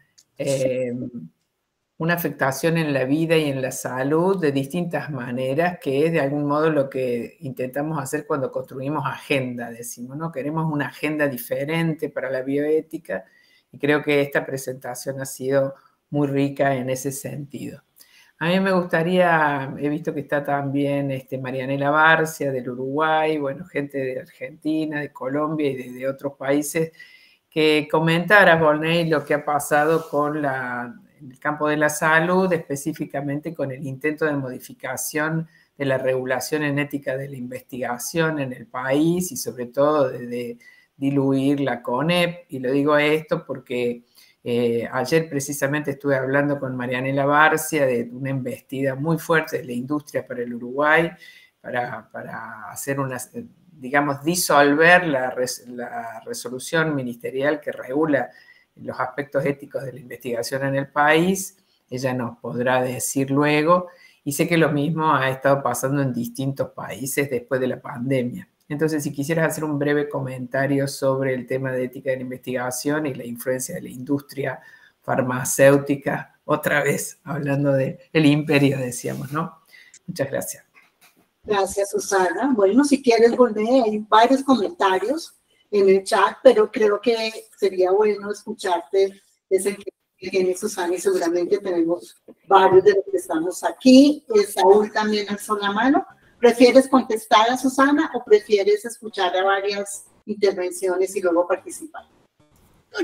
una afectación en la vida y en la salud de distintas maneras, que es de algún modo lo que intentamos hacer cuando construimos agenda, decimos, ¿no? Queremos una agenda diferente para la bioética y creo que esta presentación ha sido muy rica en ese sentido. A mí me gustaría, he visto que está también Marianela Barcia del Uruguay, bueno, gente de Argentina, de Colombia y de otros países, que comentara, Volney, lo que ha pasado con en el campo de la salud, específicamente con el intento de modificación de la regulación en ética de la investigación en el país y sobre todo de diluir la CONEP. Y lo digo esto porque ayer precisamente estuve hablando con Marianela Barcia de una embestida muy fuerte de la industria para el Uruguay, para hacer digamos, disolver la resolución ministerial que regula los aspectos éticos de la investigación en el país. Ella nos podrá decir luego, y sé que lo mismo ha estado pasando en distintos países después de la pandemia. Entonces, si quisieras hacer un breve comentario sobre el tema de ética de la investigación y la influencia de la industria farmacéutica, otra vez hablando del imperio, decíamos, ¿no? Muchas gracias. Gracias, Susana. Bueno, si quieres volver, hay varios comentarios en el chat, pero creo que sería bueno escucharte desde el que tiene Susana, y seguramente tenemos varios de los que estamos aquí. Saúl también alzó la mano. ¿Prefieres contestar a Susana o prefieres escuchar a varias intervenciones y luego participar?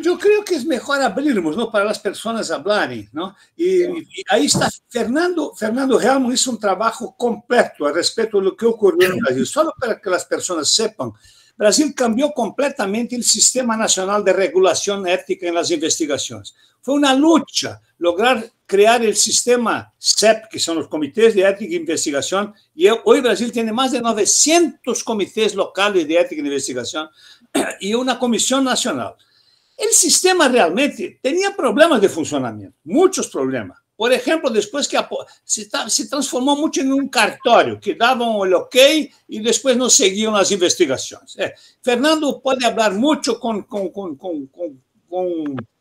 Yo creo que es mejor abrirnos, ¿no? Para las personas hablarem, ¿no? Y ahí está Fernando Helmut hizo un trabajo completo al respecto de lo que ocurrió en Brasil. Solo para que las personas sepan, Brasil cambió completamente el Sistema Nacional de Regulación Ética en las Investigaciones. Fue una lucha lograr crear el sistema CEP, que son los comités de ética e investigación, y hoy Brasil tiene más de 900 comités locales de ética e investigación y una comisión nacional. El sistema realmente tenía problemas de funcionamiento, muchos problemas. Por ejemplo, después que se transformó mucho en un cartório, que daban el ok y después no seguían las investigaciones. Fernando puede hablar mucho con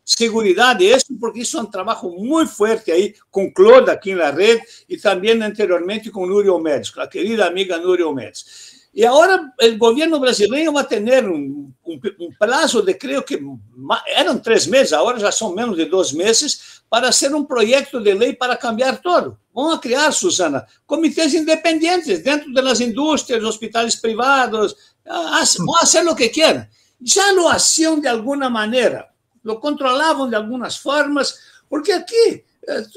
seguridad de eso, porque hizo un trabajo muy fuerte ahí con Claude aquí en la red y también anteriormente con Núria Omedes, la querida amiga Núria Omedes. Y ahora el gobierno brasileño va a tener un plazo de, creo que eran 3 meses, ahora ya son menos de 2 meses, para hacer un proyecto de ley para cambiar todo. Vamos a crear, Susana, comités independientes dentro de las industrias, hospitales privados, van a hacer lo que quieran. Ya lo hacían de alguna manera, lo controlaban de algunas formas, porque aquí,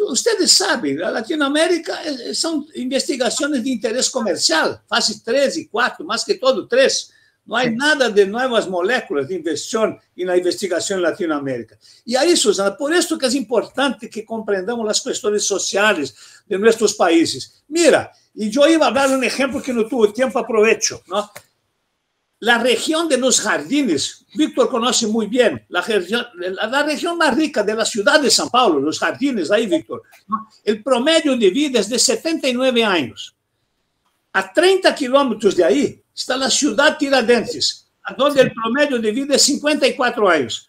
ustedes saben, la Latinoamérica son investigaciones de interés comercial, fase 3 y 4, más que todo 3. No hay nada de nuevas moléculas de inversión en la investigación en Latinoamérica. Y ahí, Susana, por esto que es importante que comprendamos las cuestiones sociales de nuestros países. Mira, y yo iba a dar un ejemplo que no tuve tiempo, aprovecho, ¿no? La región de los Jardines, Víctor conoce muy bien, la región más rica de la ciudad de São Paulo, los Jardines, ahí, Víctor, ¿no? El promedio de vida es de 79 años. A 30 kilómetros de ahí está la ciudad Tiradentes, donde el promedio de vida es 54 años.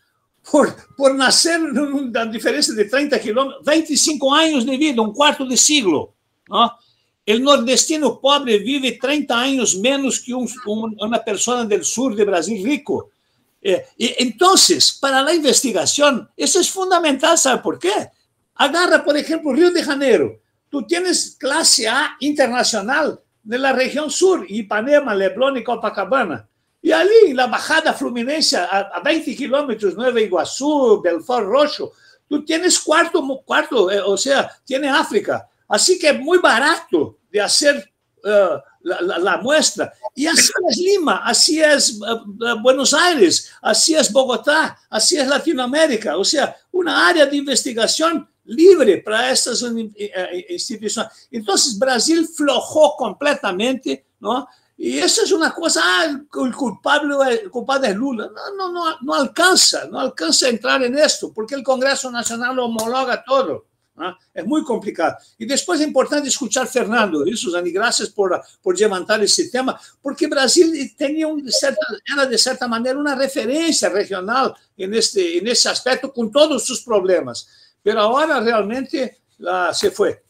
Por nacer una diferencia de 30 kilómetros, 25 años de vida, un cuarto de siglo, ¿no? El nordestino pobre vive 30 años menos que una persona del sur de Brasil rico. Entonces, para la investigación, eso es fundamental, ¿sabe por qué? Agarra, por ejemplo, Río de Janeiro. Tú tienes clase A internacional de la región sur, Ipanema, Leblon y Copacabana. Y allí, la bajada fluminense, a 20 kilómetros, Nueva Iguazú, Belfort Roxo, tú tienes cuarto, o sea, tiene África. Así que es muy barato de hacer la muestra. Y así es Lima, así es Buenos Aires, así es Bogotá, así es Latinoamérica. O sea, una área de investigación libre para estas instituciones. Entonces, Brasil flojó completamente, ¿no? Y esa es una cosa, el culpable es Lula. No alcanza a entrar en esto, porque el Congreso Nacional homologa todo. ¿Ah? Es muy complicado. Y después es importante escuchar a Fernando y Susana, y gracias por levantar ese tema, porque Brasil tenía era de cierta manera una referencia regional en ese aspecto, con todos sus problemas. Pero ahora realmente se fue,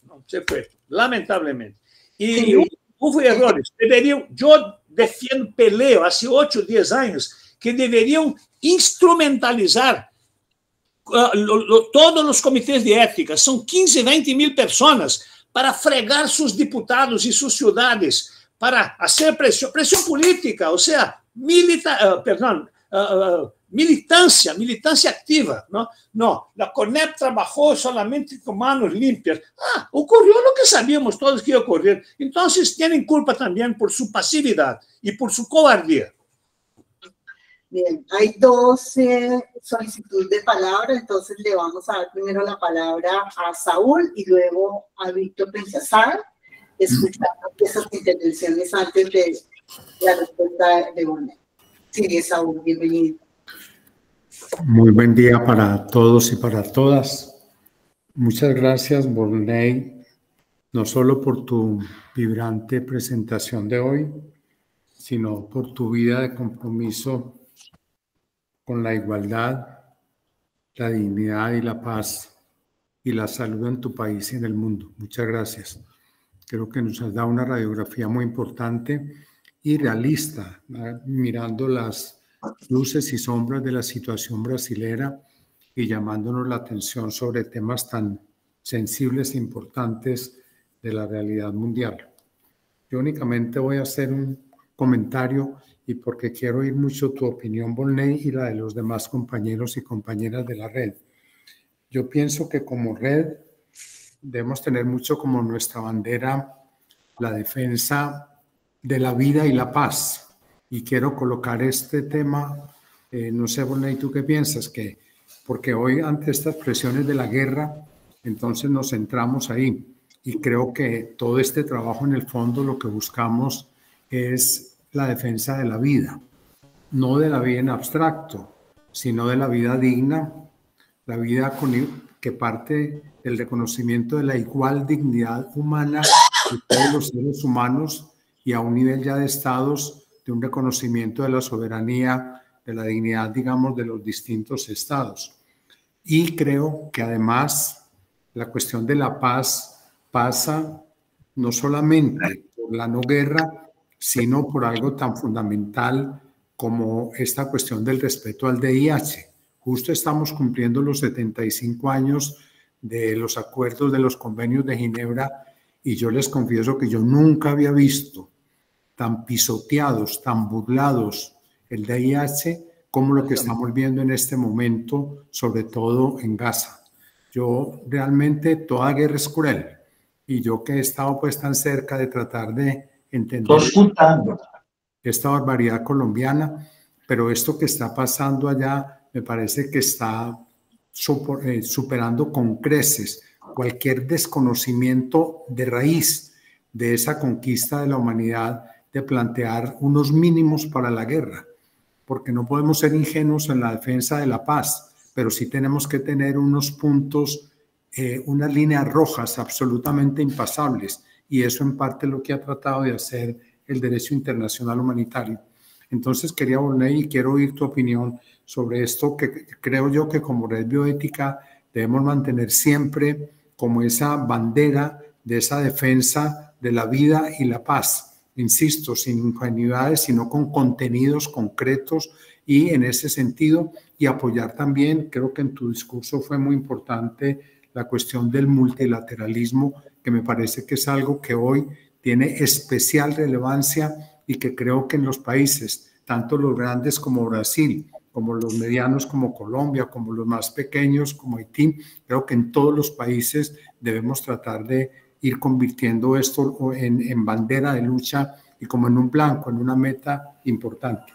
lamentablemente. Y hubo errores. Yo peleo hace 8 o 10 años que deberían instrumentalizar todos los comités de ética, son 15, 20 mil personas, para fregar sus diputados y sus ciudades, para hacer presión política, o sea, militancia activa. No, la CONEP trabajó solamente con manos limpias. Ocurrió lo que sabíamos todos que iba a ocurrir. Entonces tienen culpa también por su pasividad y por su cobardía. Bien, hay 12 solicitudes de palabra, entonces le vamos a dar primero la palabra a Saúl y luego a Víctor Benzazar, escuchando esas intervenciones antes de la respuesta de Borney. Sí, Saúl, bienvenido. Muy buen día para todos y para todas. Muchas gracias, Borney, no solo por tu vibrante presentación de hoy, sino por tu vida de compromiso con la igualdad, la dignidad y la paz y la salud en tu país y en el mundo. Muchas gracias. Creo que nos has dado una radiografía muy importante y realista, mirando las luces y sombras de la situación brasilera y llamándonos la atención sobre temas tan sensibles e importantes de la realidad mundial. Yo únicamente voy a hacer un comentario y porque quiero oír mucho tu opinión, Borney, y la de los demás compañeros y compañeras de la red. Yo pienso que como red debemos tener mucho como nuestra bandera la defensa de la vida y la paz. Y quiero colocar este tema, no sé, Borney, ¿tú qué piensas? Que porque hoy ante estas presiones de la guerra, entonces nos centramos ahí. Y creo que todo este trabajo en el fondo lo que buscamos es la defensa de la vida, no de la vida en abstracto, sino de la vida digna, la vida que parte del reconocimiento de la igual dignidad humana de todos los seres humanos y a un nivel ya de estados de un reconocimiento de la soberanía, de la dignidad, digamos, de los distintos estados. Y creo que además la cuestión de la paz pasa no solamente por la no guerra, sino por algo tan fundamental como esta cuestión del respeto al DIH. Justo estamos cumpliendo los 75 años de los acuerdos de los convenios de Ginebra y yo les confieso que yo nunca había visto tan pisoteados, tan burlados el DIH como lo que estamos viendo en este momento, sobre todo en Gaza. Yo realmente, toda guerra es cruel y yo que he estado pues tan cerca de tratar de entender esta barbaridad colombiana, pero esto que está pasando allá me parece que está superando con creces cualquier desconocimiento de raíz de esa conquista de la humanidad de plantear unos mínimos para la guerra, porque no podemos ser ingenuos en la defensa de la paz, pero sí tenemos que tener unos puntos, unas líneas rojas absolutamente impasables. Y eso en parte es lo que ha tratado de hacer el derecho internacional humanitario. Entonces quería, Borney, y quiero oír tu opinión sobre esto, que creo yo que como red bioética debemos mantener siempre como esa bandera de esa defensa de la vida y la paz. Insisto, sin ingenuidades, sino con contenidos concretos y en ese sentido, y apoyar también, creo que en tu discurso fue muy importante la cuestión del multilateralismo, que me parece que es algo que hoy tiene especial relevancia y que creo que en los países, tanto los grandes como Brasil, como los medianos como Colombia, como los más pequeños como Haití, creo que en todos los países debemos tratar de ir convirtiendo esto en bandera de lucha y como en un blanco, en una meta importante.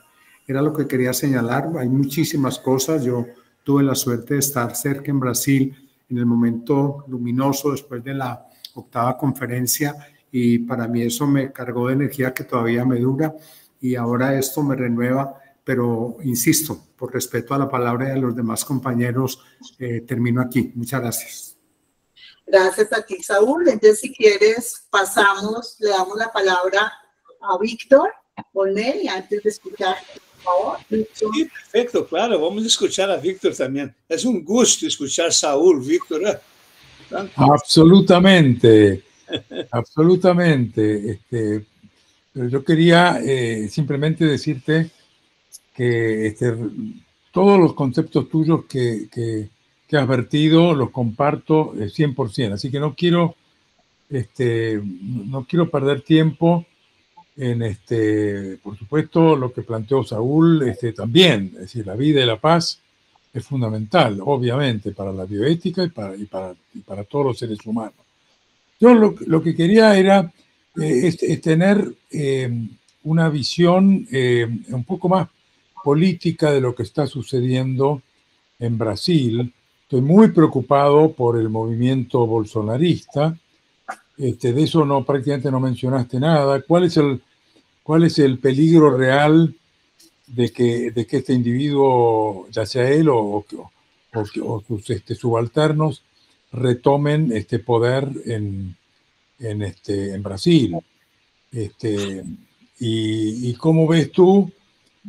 Era lo que quería señalar. Hay muchísimas cosas. Yo tuve la suerte de estar cerca en Brasil en el momento luminoso después de la 8ª conferencia y para mí eso me cargó de energía que todavía me dura y ahora esto me renueva, pero insisto, por respeto a la palabra de los demás compañeros, termino aquí. Muchas gracias. Gracias a ti, Saúl. Entonces, si quieres, le damos la palabra a Víctor Volney antes de escuchar, por favor. Sí, perfecto, claro. Vamos a escuchar a Víctor también. Es un gusto escuchar a Saúl, Víctor. Absolutamente, absolutamente. Pero yo quería simplemente decirte que todos los conceptos tuyos que has vertido los comparto 100%. Así que no quiero perder tiempo en por supuesto, lo que planteó Saúl también. Es decir, la vida y la paz es fundamental, obviamente, para la bioética y para todos los seres humanos. Yo lo que quería era tener una visión un poco más política de lo que está sucediendo en Brasil. Estoy muy preocupado por el movimiento bolsonarista. De eso prácticamente no mencionaste nada. ¿Cuál es el peligro real de que este individuo, ya sea él o sus subalternos, retomen poder en Brasil? ¿Y cómo ves tú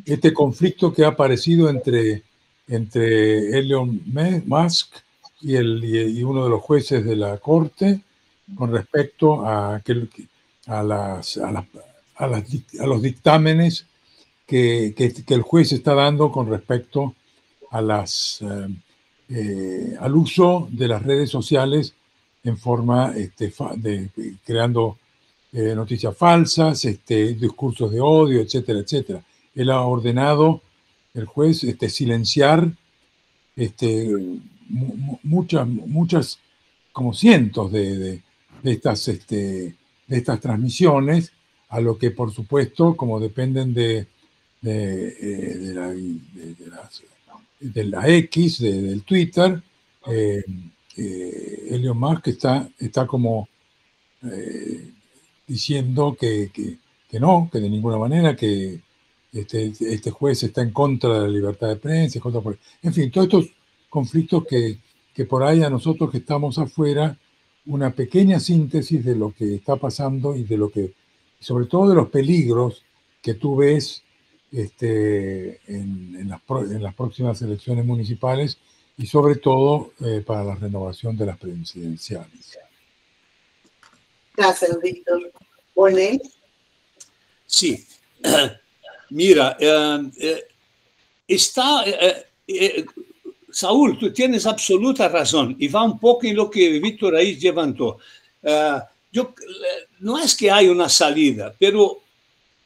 este conflicto que ha aparecido entre Elon Musk y uno de los jueces de la corte con respecto a los dictámenes que el juez está dando con respecto al uso de las redes sociales en forma creando noticias falsas, discursos de odio, etcétera, etcétera? Él ha ordenado, el juez, silenciar muchas, como cientos de estas transmisiones, a lo que, por supuesto, como dependen de la X, del Twitter, Elon Musk está como diciendo que no, que de ninguna manera, que este juez está en contra de la libertad de prensa, en fin, todos estos conflictos que por ahí a nosotros que estamos afuera, una pequeña síntesis de lo que está pasando y sobre todo de los peligros que tú ves en las próximas elecciones municipales y sobre todo para la renovación de las presidenciales. Gracias, Víctor. Volney. Sí. Mira, Saúl, tú tienes absoluta razón y va un poco en lo que Víctor ahí levantó. No es que hay una salida, pero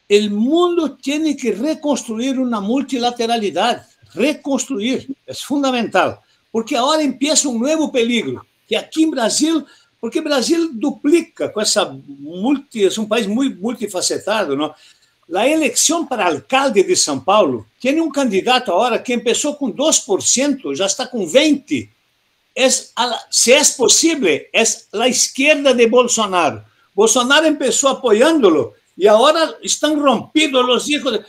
el mundo tiene que reconstruir una multilateralidad. Reconstruir es fundamental, porque ahora empieza un nuevo peligro, que aquí en Brasil, porque Brasil duplica con es un país muy multifacetado, ¿no? La elección para alcalde de São Paulo tiene un candidato ahora que empezó con 2%, ya está con 20%. Si es posible, es la izquierda de Bolsonaro. Bolsonaro empezó apoyándolo y ahora están rompidos los hijos.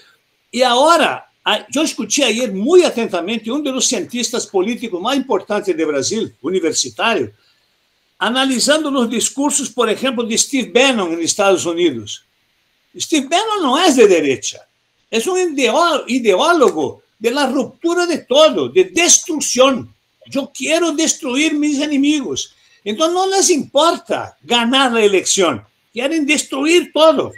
Y ahora, yo escuché ayer muy atentamente uno de los cientistas políticos más importantes de Brasil, universitario, analizando los discursos, por ejemplo, de Steve Bannon en Estados Unidos. Steve Bannon no es de derecha, es un ideólogo de la ruptura de todo, de destrucción. Yo quiero destruir mis enemigos. Entonces no les importa ganar la elección, quieren destruir todo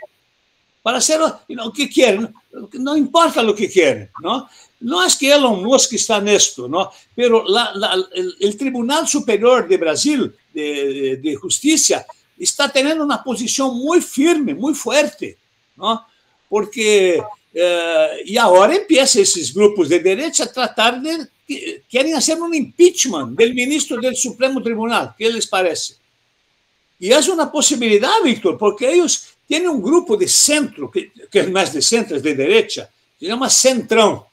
para hacer lo que quieren. No importa lo que quieren, ¿no? No es que Elon Musk está en esto, ¿no? Pero el Tribunal Superior de Brasil de Justicia está teniendo una posición muy firme, muy fuerte, ¿no? Porque y ahora empiezan esos grupos de derecha a tratar quieren hacer un impeachment del ministro del Supremo Tribunal. ¿Qué les parece? Y es una posibilidad, Víctor, porque ellos tienen un grupo de centro, que es más de centro, es de derecha, se llama Centrão,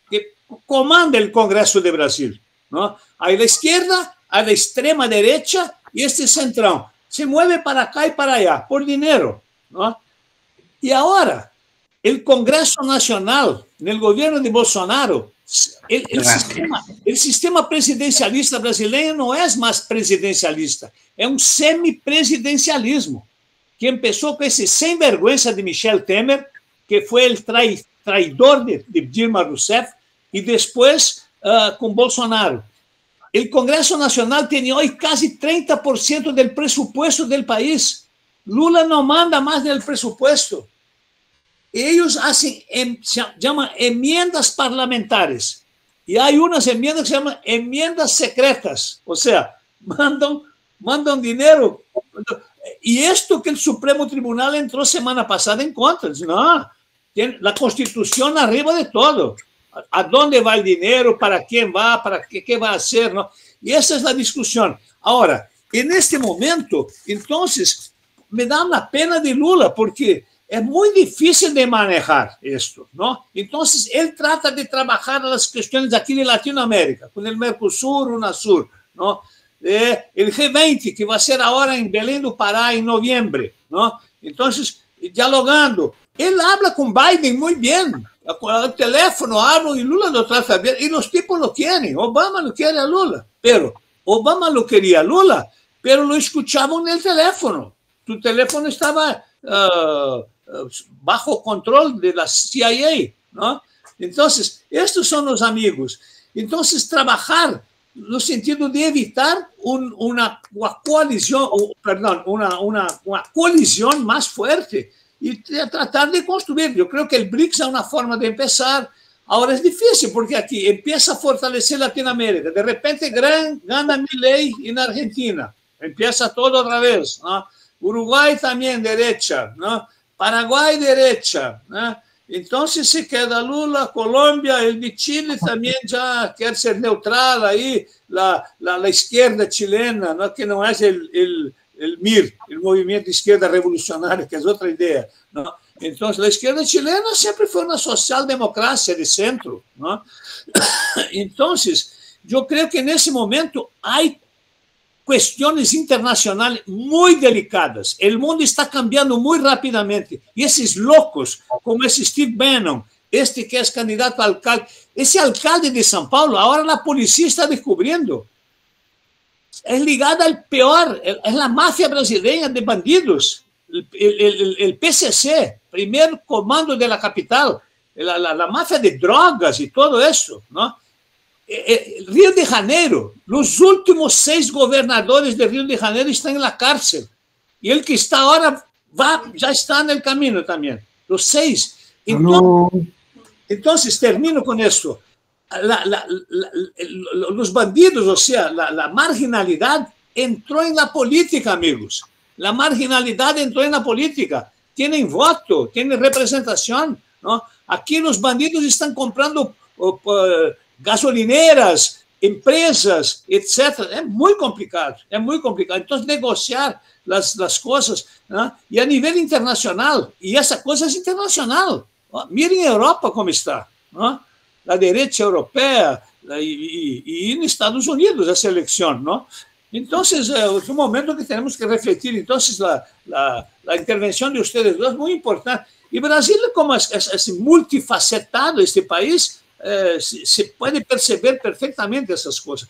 que comanda el Congreso de Brasil, ¿no? Hay la izquierda, hay la extrema derecha y este Centrão. se mueve para acá y para allá, por dinero, ¿no? Y ahora, el Congreso Nacional, en el gobierno de Bolsonaro, el sistema presidencialista brasileño no es más presidencialista, es un semipresidencialismo, que empezó con ese sinvergüenza de Michel Temer, que fue el traidor de Dilma Rousseff, y después con Bolsonaro. El Congreso Nacional tiene hoy casi 30% del presupuesto del país. Lula no manda más del presupuesto. Ellos hacen, se llaman enmiendas parlamentarias. Y hay unas enmiendas que se llaman enmiendas secretas. O sea, mandan dinero. Y esto que el Supremo Tribunal entró semana pasada en contra. Dice, no, tiene la Constitución arriba de todo. ¿A dónde va el dinero? ¿Para quién va? ¿Para qué va a hacer? ¿No? Y esa es la discusión. Ahora, en este momento, entonces, me da una pena de Lula, porque es muy difícil de manejar esto, ¿no? Entonces, él trata de trabajar las cuestiones aquí de Latinoamérica, con el Mercosur, UNASUR, ¿no? El G20, que va a ser ahora en Belém do Pará en noviembre, ¿no? Entonces, dialogando. Él habla con Biden muy bien. Al teléfono hablan y Lula lo trata bien. Y los tipos lo quieren. Obama lo quiere a Lula. Pero Obama lo quería a Lula, pero lo escuchaban en el teléfono. Tu teléfono estaba bajo control de la CIA, ¿no? Entonces, estos son los amigos. Entonces, trabajar no sentido de evitar una coalición, perdón, una colisión más fuerte y tratar de construir. Yo creo que el BRICS es una forma de empezar. Ahora es difícil porque aquí empieza a fortalecer Latinoamérica. De repente gana Milei en Argentina. Empieza todo otra vez, ¿no? Uruguay también derecha, ¿no? Paraguay derecha, ¿no? Entonces se queda Lula, Colombia, el de Chile también ya quiere ser neutral ahí, la izquierda chilena, ¿no? Que no es el MIR, el Movimiento Izquierda Revolucionaria, que es otra idea, ¿no? Entonces la izquierda chilena siempre fue una socialdemocracia de centro, ¿no? Entonces yo creo que en ese momento hay cuestiones internacionales muy delicadas. El mundo está cambiando muy rápidamente. Y esos locos, como ese Steve Bannon, este que es candidato a alcalde, ese alcalde de São Paulo, ahora la policía está descubriendo. Es ligada al peor, es la mafia brasileña de bandidos, el PCC, primer comando de la capital, la mafia de drogas y todo eso, ¿no? Río de Janeiro, los últimos 6 gobernadores de Río de Janeiro están en la cárcel. Y el que está ahora ya está en el camino también. Los 6. Entonces, termino con esto. Los bandidos, o sea, la marginalidad entró en la política, amigos. La marginalidad entró en la política. Tienen voto, tienen representación, ¿no? Aquí los bandidos están comprando gasolineras, empresas, etc. Es muy complicado, es muy complicado. Entonces, negociar las cosas, ¿no? Y a nivel internacional, y esa cosa es internacional, ¿no? Miren Europa cómo está, ¿no? La derecha europea y en Estados Unidos esa elección, ¿no? Entonces, es un momento que tenemos que refletir. Entonces, la intervención de ustedes dos es muy importante. Y Brasil, como es multifacetado este país, se puede perceber perfectamente esas cosas.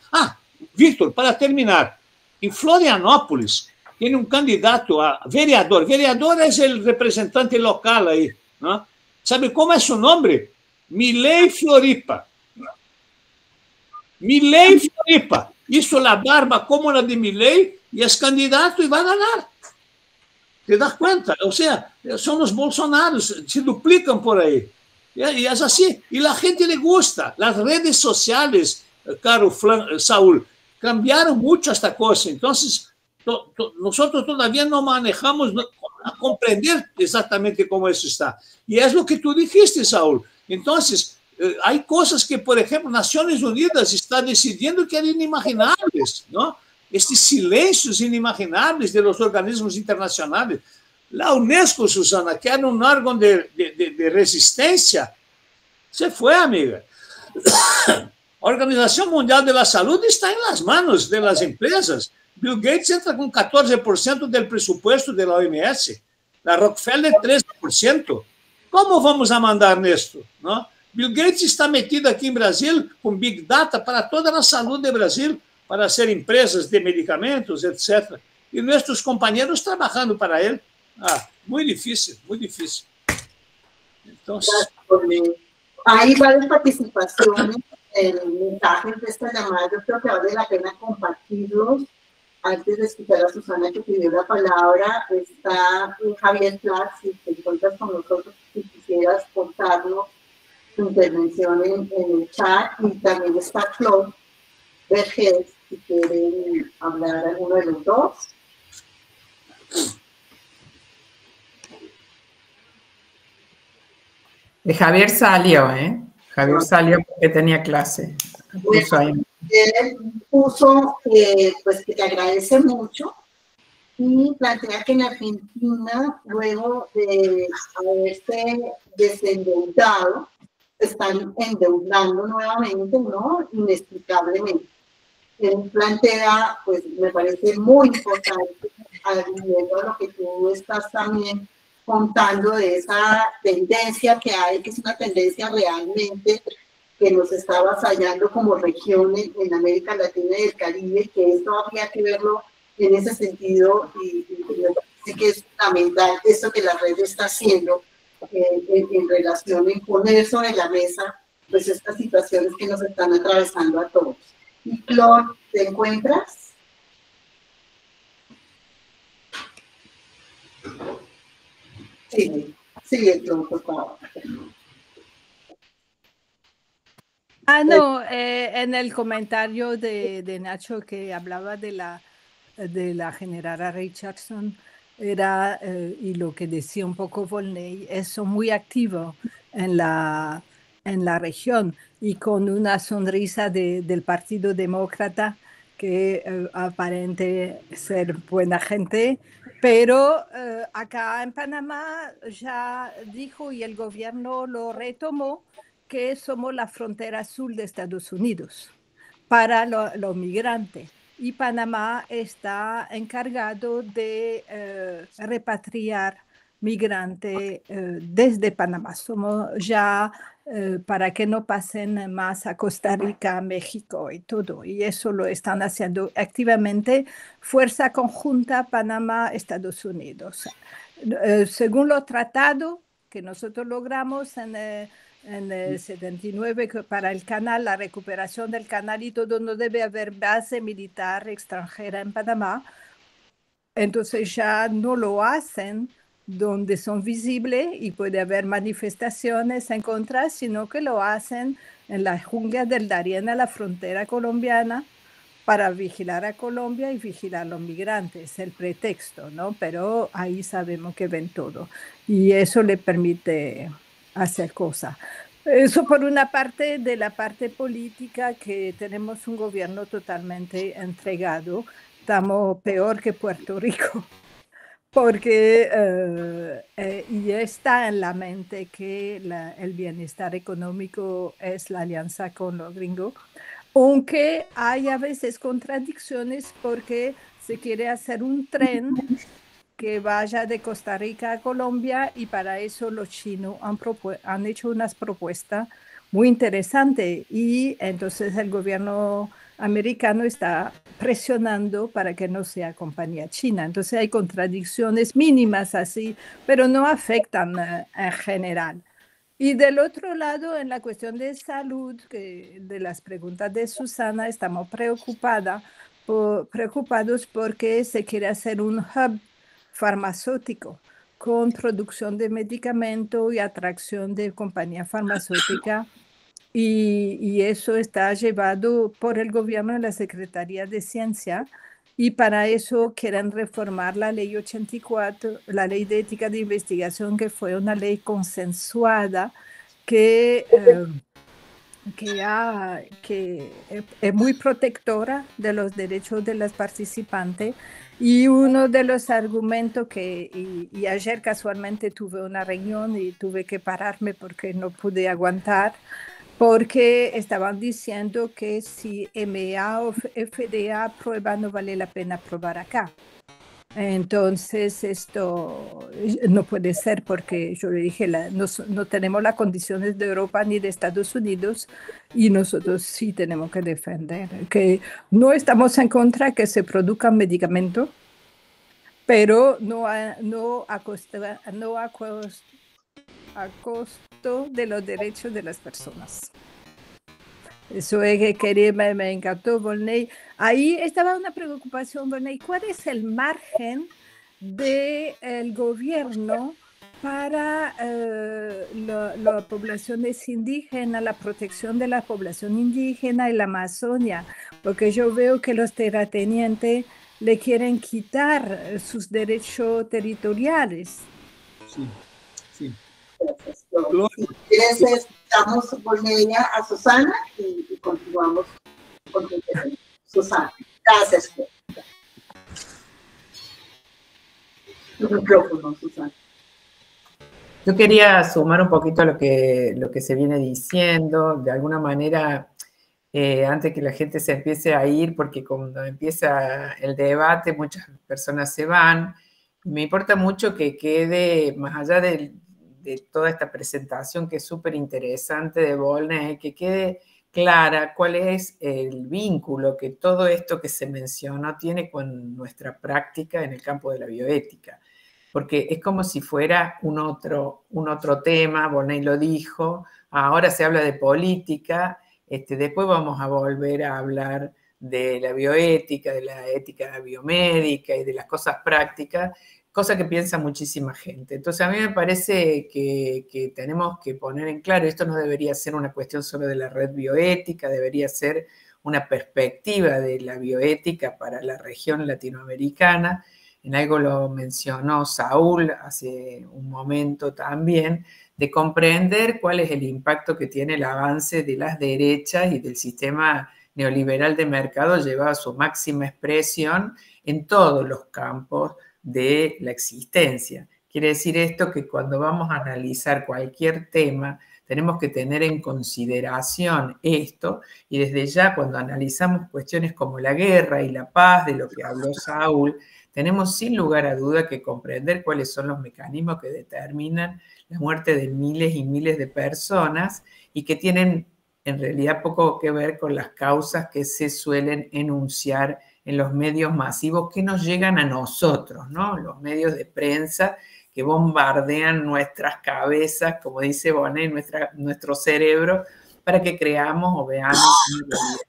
Víctor, para terminar, en Florianópolis tiene un candidato a vereador. Vereador es el representante local ahí, ¿no? ¿Sabe cómo es su nombre? Milei Floripa. Milei Floripa. Hizo la barba como la de Milei y es candidato y va a ganar. ¿Te das cuenta? O sea, son los Bolsonaros, se duplican por ahí. Y es así. Y la gente le gusta. Las redes sociales, caro Saúl, cambiaron mucho esta cosa. Entonces, nosotros todavía no manejamos a comprender exactamente cómo eso está. Y es lo que tú dijiste, Saúl. Entonces, hay cosas que, por ejemplo, Naciones Unidas está decidiendo que eran inimaginables, ¿no? Estos silencios inimaginables de los organismos internacionales. La UNESCO, Susana, que era un órgano de resistencia, se fue, amiga. La Organización Mundial de la Salud está en las manos de las empresas. Bill Gates entra com 14% do presupuesto da OMS, a Rockefeller 13%. Como vamos a mandar nisto? Não? Bill Gates está metido aqui em Brasil com Big Data para toda a saúde do Brasil, para ser empresas de medicamentos, etc. E nossos companheiros trabalhando para ele. Muito difícil, muito difícil. Então, hay varias participaciones en mensajes de esta llamada. Yo creo que vale la pena compartirlos. Antes de escuchar a Susana que pidió la palabra, está Javier Plax, si te encuentras con nosotros, si quisieras contarnos tu intervención en el chat, y también está Claude Vergés, si quieren hablar alguno de los dos. Javier salió, ¿eh? Javier salió porque tenía clase. Él puso pues que te agradece mucho y plantea que en Argentina, luego de haberse desendeudado, se están endeudando nuevamente, ¿no? Inexplicablemente. Él plantea, pues me parece muy importante, añadiendo a lo que tú estás también contando de esa tendencia que hay, que es una tendencia realmente que nos está avasallando como región en América Latina y el Caribe, que esto habría que verlo en ese sentido, y me parece que es fundamental esto que la red está haciendo en relación a poner sobre la mesa pues estas situaciones que nos están atravesando a todos. Y Claude, ¿te encuentras? Sí, sigue Claude, por favor. No, en el comentario de Nacho que hablaba de la generala Richardson, era, y lo que decía un poco Volney, eso muy activo en la región, y con una sonrisa del Partido Demócrata, que aparente ser buena gente, pero acá en Panamá ya dijo, y el gobierno lo retomó, que somos la frontera sur de Estados Unidos para los migrantes. Y Panamá está encargado de repatriar migrantes desde Panamá. Somos ya para que no pasen más a Costa Rica, México y todo. Y eso lo están haciendo activamente. Fuerza conjunta Panamá-Estados Unidos. Según los tratados que nosotros logramos en el 79, que para el canal, la recuperación del canal y todo, no debe haber base militar extranjera en Panamá. Entonces ya no lo hacen donde son visibles y puede haber manifestaciones en contra, sino que lo hacen en la jungla del Darién, a la frontera colombiana, para vigilar a Colombia y vigilar a los migrantes, el pretexto, ¿no? Pero ahí sabemos que ven todo y eso le permite hacer cosas. Eso por una parte. De la parte política, que tenemos un gobierno totalmente entregado, estamos peor que Puerto Rico, porque y está en la mente que el bienestar económico es la alianza con los gringos, aunque hay a veces contradicciones porque se quiere hacer un tren que vaya de Costa Rica a Colombia, y para eso los chinos han hecho unas propuestas muy interesantes, y entonces el gobierno americano está presionando para que no sea compañía china. Entonces hay contradicciones mínimas así, pero no afectan en general. Y del otro lado, en la cuestión de salud, de las preguntas de Susana, estamos preocupados porque se quiere hacer un hub farmacéutico con producción de medicamentos y atracción de compañía farmacéutica, y eso está llevado por el gobierno de la Secretaría de Ciencia, y para eso quieren reformar la ley 84, la ley de ética de investigación, que fue una ley consensuada que es muy protectora de los derechos de los participantes. Y uno de los argumentos y ayer casualmente tuve una reunión y tuve que pararme porque no pude aguantar, porque estaban diciendo que si EMEA o FDA aprueba, no vale la pena probar acá. Entonces esto no puede ser porque yo le dije, no tenemos las condiciones de Europa ni de Estados Unidos y nosotros sí tenemos que defender que no estamos en contra que se produzcan medicamentos, pero no a costo de los derechos de las personas. Eso es que me encantó, Volney. Ahí estaba una preocupación, Volney. ¿Cuál es el margen del gobierno para las poblaciones indígenas, la protección de la población indígena y la Amazonia? Porque yo veo que los terratenientes le quieren quitar sus derechos territoriales. Sí, sí. Gracias, Flor. Si quieres, escuchamos Volney a Susana y continuamos con Susana. Gracias, Flor. Tu micrófono, Susana. Yo quería sumar un poquito a lo que se viene diciendo, de alguna manera, antes que la gente se empiece a ir, porque cuando empieza el debate muchas personas se van. Me importa mucho que quede, más allá de toda esta presentación que es súper interesante de Volney, que quede clara cuál es el vínculo que todo esto que se mencionó tiene con nuestra práctica en el campo de la bioética. Porque es como si fuera un otro tema, Volney lo dijo, ahora se habla de política, después vamos a volver a hablar de la bioética, de la ética biomédica y de las cosas prácticas, cosa que piensa muchísima gente. Entonces a mí me parece que tenemos que poner en claro, esto no debería ser una cuestión solo de la red bioética, debería ser una perspectiva de la bioética para la región latinoamericana. En algo lo mencionó Saúl hace un momento también, de comprender cuál es el impacto que tiene el avance de las derechas y del sistema neoliberal de mercado llevado a su máxima expresión en todos los campos de la existencia. Quiere decir esto que cuando vamos a analizar cualquier tema, tenemos que tener en consideración esto, y desde ya cuando analizamos cuestiones como la guerra y la paz, de lo que habló Saúl, tenemos sin lugar a duda que comprender cuáles son los mecanismos que determinan la muerte de miles y miles de personas y que tienen en realidad poco que ver con las causas que se suelen enunciar en los medios masivos que nos llegan a nosotros, ¿no? Los medios de prensa que bombardean nuestras cabezas, como dice Volney, nuestro cerebro, para que creamos o veamos una realidad.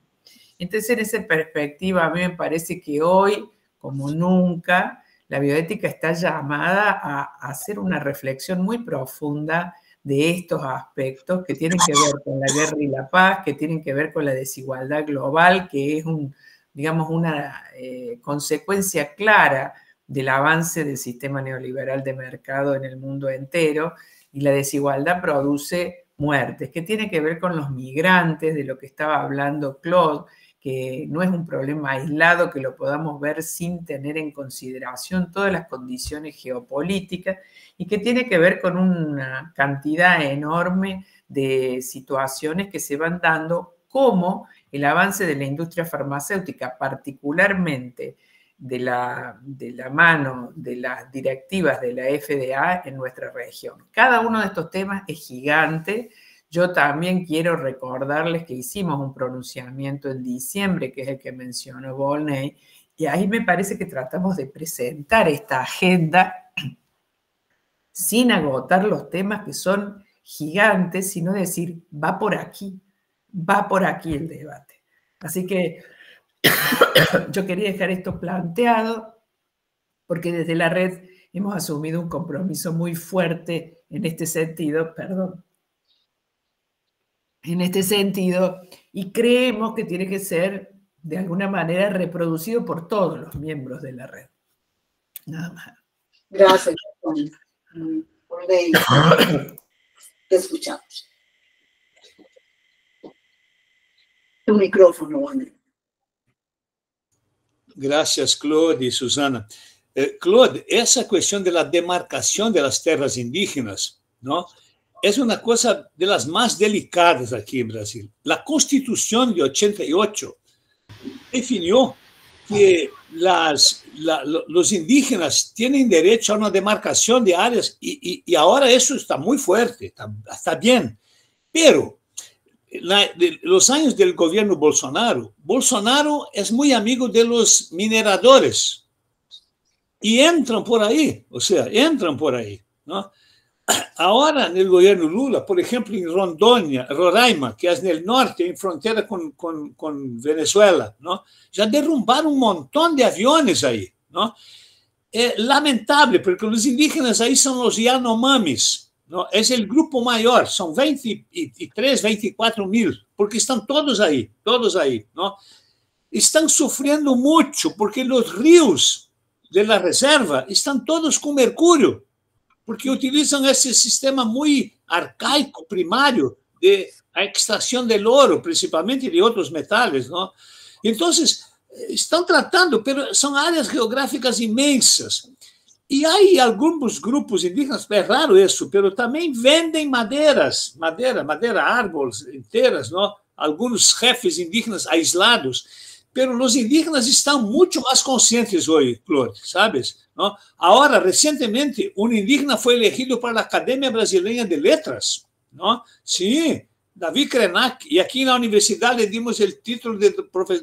Entonces, en esa perspectiva, a mí me parece que hoy, como nunca, la bioética está llamada a hacer una reflexión muy profunda de estos aspectos que tienen que ver con la guerra y la paz, que tienen que ver con la desigualdad global, que es una consecuencia clara del avance del sistema neoliberal de mercado en el mundo entero, y la desigualdad produce muertes, que tiene que ver con los migrantes, de lo que estaba hablando Claude, que no es un problema aislado, que lo podamos ver sin tener en consideración todas las condiciones geopolíticas, y que tiene que ver con una cantidad enorme de situaciones que se van dando, como el avance de la industria farmacéutica, particularmente de la mano de las directivas de la FDA en nuestra región. Cada uno de estos temas es gigante. Yo también quiero recordarles que hicimos un pronunciamiento en diciembre, que es el que mencionó Volney, y ahí me parece que tratamos de presentar esta agenda sin agotar los temas que son gigantes, sino decir, va por aquí el debate. Así que yo quería dejar esto planteado, porque desde la red hemos asumido un compromiso muy fuerte en este sentido, y creemos que tiene que ser de alguna manera reproducido por todos los miembros de la red. Nada más. Gracias, Volney. Te escuchamos. Tu micrófono, Volney. Gracias, Claude y Susana. Claude, esa cuestión de la demarcación de las tierras indígenas, ¿no? es una cosa de las más delicadas aquí en Brasil. La Constitución de 88 definió que los indígenas tienen derecho a una demarcación de áreas y ahora eso está muy fuerte, está bien. Pero los años del gobierno Bolsonaro es muy amigo de los mineradores y entran por ahí, ¿no? Ahora, en el gobierno Lula, por ejemplo, en Roraima, que es en el norte, en frontera con Venezuela, ¿no? Ya derrumbaron un montón de aviones ahí, ¿no? Lamentable, porque los indígenas ahí son los Yanomamis, ¿no? Es el grupo mayor, son 23, 24 mil, porque están todos ahí, ¿no? Están sufriendo mucho porque los ríos de la reserva están todos con mercurio, porque utilizan ese sistema muy arcaico, primario, de extracción del oro, principalmente, y de otros metales, ¿no? Entonces, están tratando, pero son áreas geográficas inmensas. Y hay algunos grupos indígenas, es raro eso, pero también venden madera, árboles enteras, ¿no? Algunos jefes indígenas aislados. Pero los indígenas están mucho más conscientes hoy, Claude, ¿sabes? ¿No? Ahora, recientemente, un indígena fue elegido para la Academia Brasileña de Letras, ¿no? Sí, David Krenak, y aquí en la universidad le dimos el título de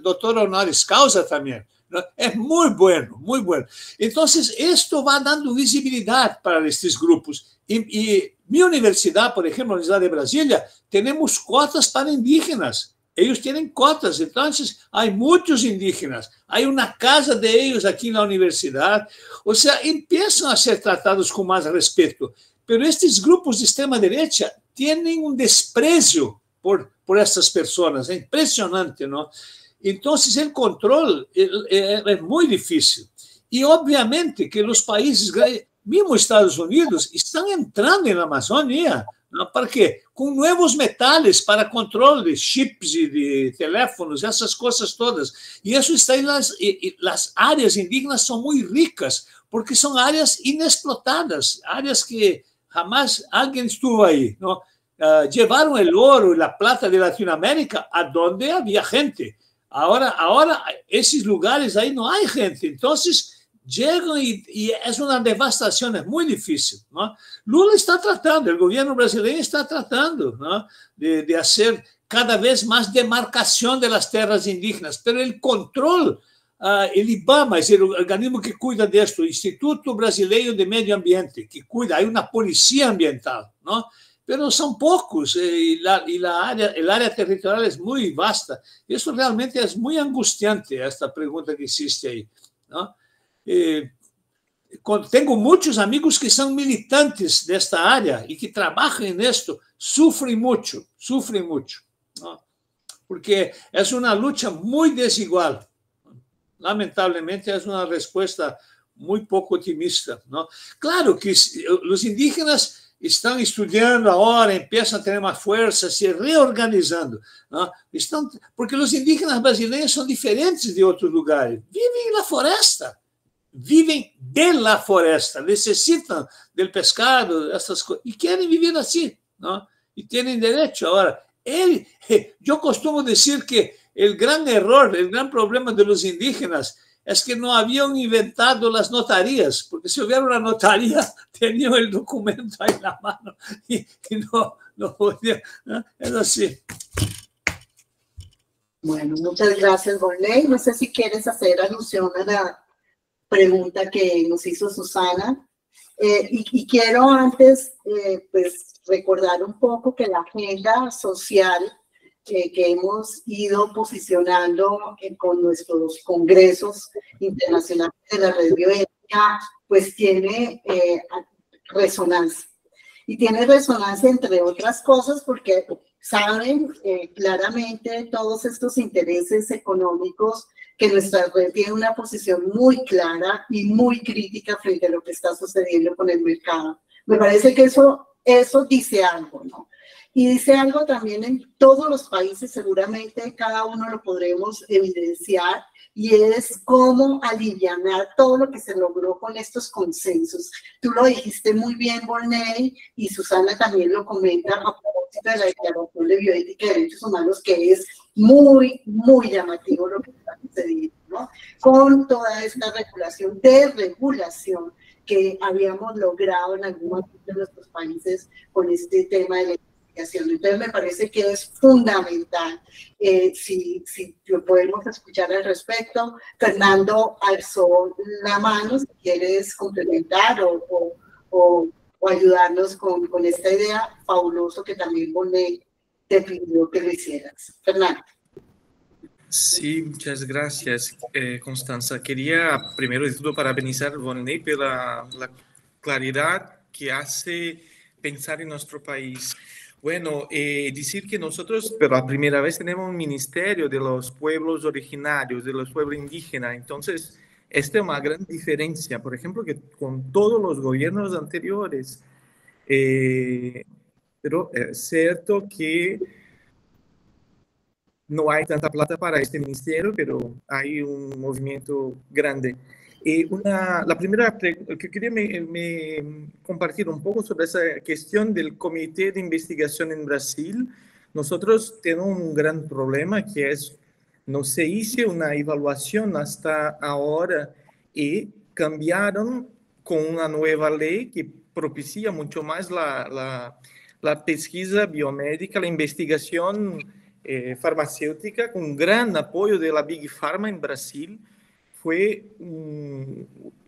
doctor honoris causa también, ¿no? Es muy bueno, muy bueno. Entonces, esto va dando visibilidad para estos grupos. Y mi universidad, por ejemplo, la Universidad de Brasilia, tenemos cuotas para indígenas. Ellos tienen cuotas, entonces hay muchos indígenas, hay una casa de ellos aquí en la universidad, o sea, empiezan a ser tratados con más respeto, pero estos grupos de extrema derecha tienen un desprecio por estas personas, es impresionante, ¿no? Entonces el control es muy difícil, y obviamente que los países, mismo Estados Unidos, están entrando en la Amazonía. ¿No? ¿Para qué? Con nuevos metales para control de chips y de teléfonos, esas cosas todas. Y eso está en las áreas indígenas son muy ricas, porque son áreas inexplotadas, áreas que jamás alguien estuvo ahí, ¿no? Llevaron el oro y la plata de Latinoamérica a donde había gente. Ahora esos lugares ahí no hay gente. Entonces, llegan y es una devastación, es muy difícil, ¿no? Lula está tratando, el gobierno brasileño está tratando, ¿no? de hacer cada vez más demarcación de las tierras indígenas, pero el control, el IBAMA es el organismo que cuida de esto, el Instituto Brasileño de Medio Ambiente, que cuida, hay una policía ambiental, ¿no? Pero son pocos el área territorial es muy vasta. Eso realmente es muy angustiante, esta pregunta que hiciste ahí, ¿no? Tengo muchos amigos que son militantes de esta área y que trabajan en esto, sufren mucho, ¿no? Porque es una lucha muy desigual. Lamentablemente es una respuesta muy poco optimista, ¿no? Claro que los indígenas están estudiando ahora, empiezan a tener más fuerza, se reorganizando, ¿no? Porque los indígenas brasileños son diferentes de otros lugares, viven en la floresta. Viven de la floresta, necesitan del pescado, estas cosas, y quieren vivir así, ¿no? Y tienen derecho. Ahora, yo costumo decir que el gran error, el gran problema de los indígenas es que no habían inventado las notarías, porque si hubiera una notaría, tenían el documento ahí en la mano y no podían, ¿no? Es así. Bueno, muchas gracias, Volney. No sé si quieres hacer alusión a la pregunta que nos hizo Susana. Y quiero antes pues recordar un poco que la agenda social que hemos ido posicionando con nuestros congresos internacionales de la red bioética, pues tiene resonancia. Y tiene resonancia, entre otras cosas, porque saben claramente todos estos intereses económicos que nuestra red tiene una posición muy clara y muy crítica frente a lo que está sucediendo con el mercado. Me parece que eso dice algo, ¿no? Y dice algo también en todos los países, seguramente cada uno lo podremos evidenciar, y es cómo aliviar todo lo que se logró con estos consensos. Tú lo dijiste muy bien, Volney, y Susana también lo comenta a propósito de la Declaración de Bioética y Derechos Humanos, que es muy, muy llamativo lo que está sucediendo, ¿no? Con toda esta regulación que habíamos logrado en algún momento de nuestros países con este tema de la investigación. Entonces me parece que es fundamental, si lo podemos escuchar al respecto. Fernando alzó la mano, si quieres complementar o ayudarnos con esta idea fabuloso que también Volney te pidió que lo hicieras. Fernando. Sí, muchas gracias, Constanza. Quería, primero de todo, parabenizar a Volney por la claridad que hace pensar en nuestro país. Bueno, decir que nosotros, por la primera vez, tenemos un ministerio de los pueblos originarios, de los pueblos indígenas. Entonces, esta es una gran diferencia, por ejemplo, que con todos los gobiernos anteriores. Pero es cierto que no hay tanta plata para este ministerio, pero hay un movimiento grande. La primera que quería compartir un poco sobre esa cuestión del Comité de Investigación en Brasil. Nosotros tenemos un gran problema que es, no se hizo una evaluación hasta ahora y cambiaron con una nueva ley que propicia mucho más la pesquisa biomédica, la investigación farmacéutica, con gran apoyo de la Big Pharma en Brasil.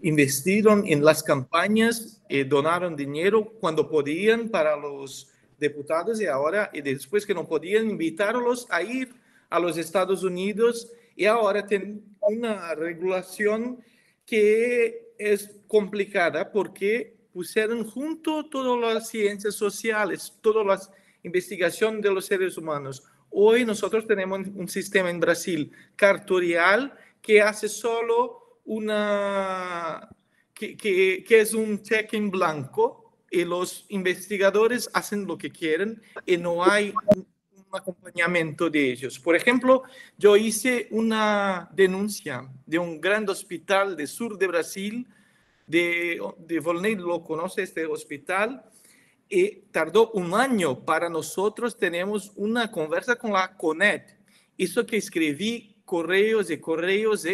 Investiron en las campañas, donaron dinero cuando podían para los diputados, y ahora, y después que no podían, invitarlos a ir a los Estados Unidos, y ahora tienen una regulación que es complicada porque pusieron junto todas las ciencias sociales, todas las investigaciones de los seres humanos. Hoy nosotros tenemos un sistema en Brasil cartorial que hace solo que es un cheque en blanco, y los investigadores hacen lo que quieren y no hay un acompañamiento de ellos. Por ejemplo, yo hice una denuncia de un gran hospital del sur de Brasil, de Volney lo conoce, este hospital, y tardó un año para nosotros. Tenemos una conversa con la CONET. Eso que escribí correos y correos,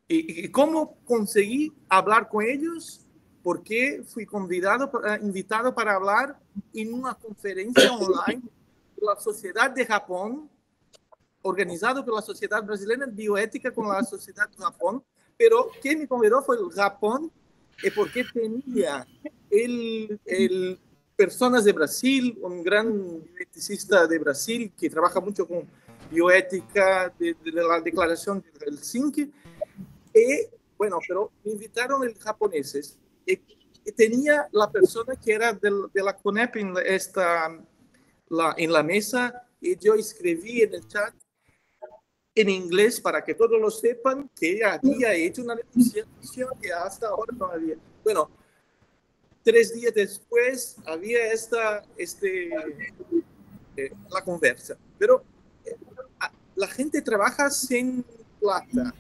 y cómo conseguí hablar con ellos, porque fui invitado para hablar en una conferencia online de la Sociedad de Japón, organizado por la Sociedad Brasileña de Bioética con la Sociedad de Japón, pero quien me convidó fue el Japón, porque tenía personas de Brasil, un gran bioeticista de Brasil que trabaja mucho con bioética de la Declaración de Helsinki. Bueno, pero me invitaron los japoneses. Y tenía la persona que era de la CONEP en la mesa, y yo escribí en el chat en inglés para que todos lo sepan que había hecho una denunciación que hasta ahora no había. Bueno, 3 días después había la conversa. Pero la gente trabaja sin plata,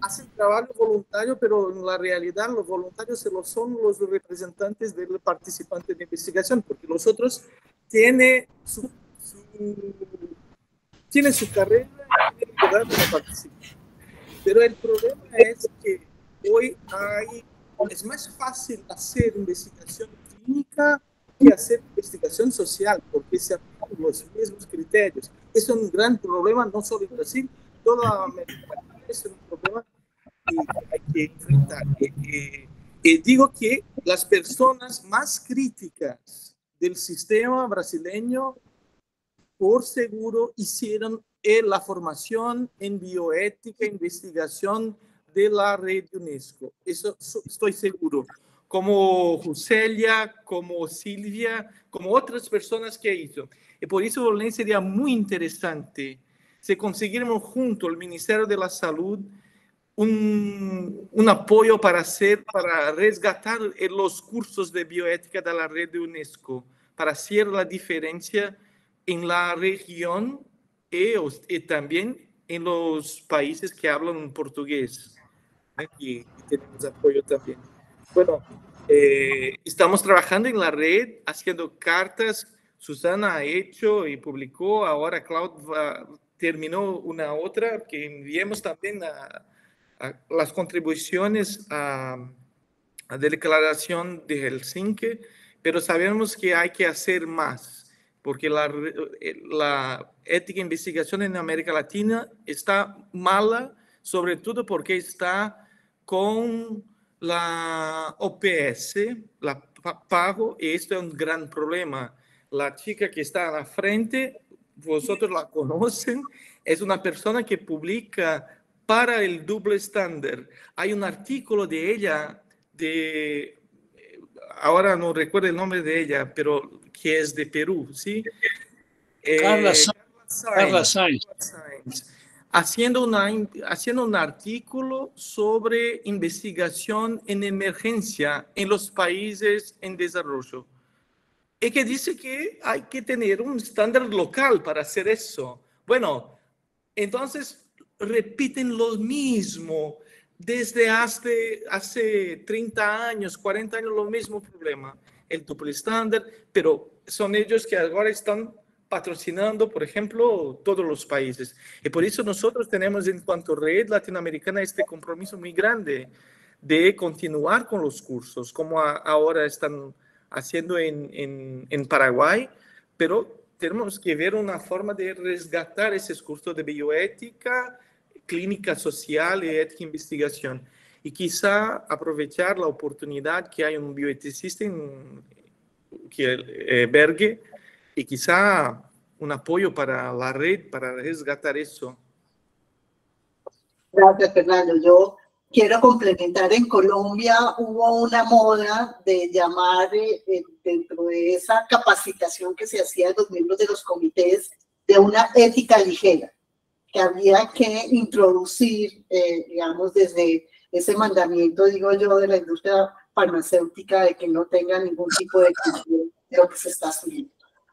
hacen trabajo voluntario, pero en la realidad los voluntarios son los representantes del participante de investigación, porque los otros tienen su carrera, tienen que dar para participar. Pero el problema es que hoy es más fácil hacer investigación clínica que hacer investigación social, porque se aplican los mismos criterios. Es un gran problema, no solo en Brasil, toda América Latina es un problema que hay que enfrentar. Digo que las personas más críticas del sistema brasileño, por seguro, hicieron la formación en bioética e investigación de la red UNESCO. Eso estoy seguro. Como Josélia, como Silvia, como otras personas que hizo. Y por eso, Volney, sería muy interesante si consiguiéramos junto al Ministerio de la Salud un apoyo para resgatar los cursos de bioética de la red de UNESCO, para hacer la diferencia en la región y también en los países que hablan portugués. Y tenemos apoyo también. Bueno, estamos trabajando en la red, haciendo cartas. Susana ha hecho y publicó, ahora terminó una otra que enviemos también a las contribuciones a la Declaración de Helsinki, pero sabemos que hay que hacer más, porque la ética de investigación en América Latina está mala, sobre todo porque está con la OPS, la pago, y esto es un gran problema. La chica que está a la frente, vosotros la conocen, es una persona que publica para el doble estándar. Hay un artículo de ella, ahora no recuerdo el nombre de ella, pero que es de Perú, ¿sí? Carla Sainz. Haciendo un artículo sobre investigación en emergencia en los países en desarrollo. Y que dice que hay que tener un estándar local para hacer eso. Bueno, entonces repiten lo mismo desde hace 30 años, 40 años, lo mismo problema, el doble estándar, pero son ellos que ahora están patrocinando, por ejemplo, todos los países. Y por eso nosotros tenemos en cuanto a red latinoamericana este compromiso muy grande de continuar con los cursos, como ahora están haciendo en Paraguay, pero tenemos que ver una forma de resgatar esos cursos de bioética, clínica social y ética de investigación. Y quizá aprovechar la oportunidad que hay un bioeticista Berge, y quizá un apoyo para la red, para resgatar eso. Gracias, Fernando. Yo quiero complementar, en Colombia hubo una moda de llamar dentro de esa capacitación que se hacía a los miembros de los comités de una ética ligera, que había que introducir, digamos, desde ese mandamiento, digo yo, de la industria farmacéutica, de que no tenga ningún tipo de control de lo que se está haciendo.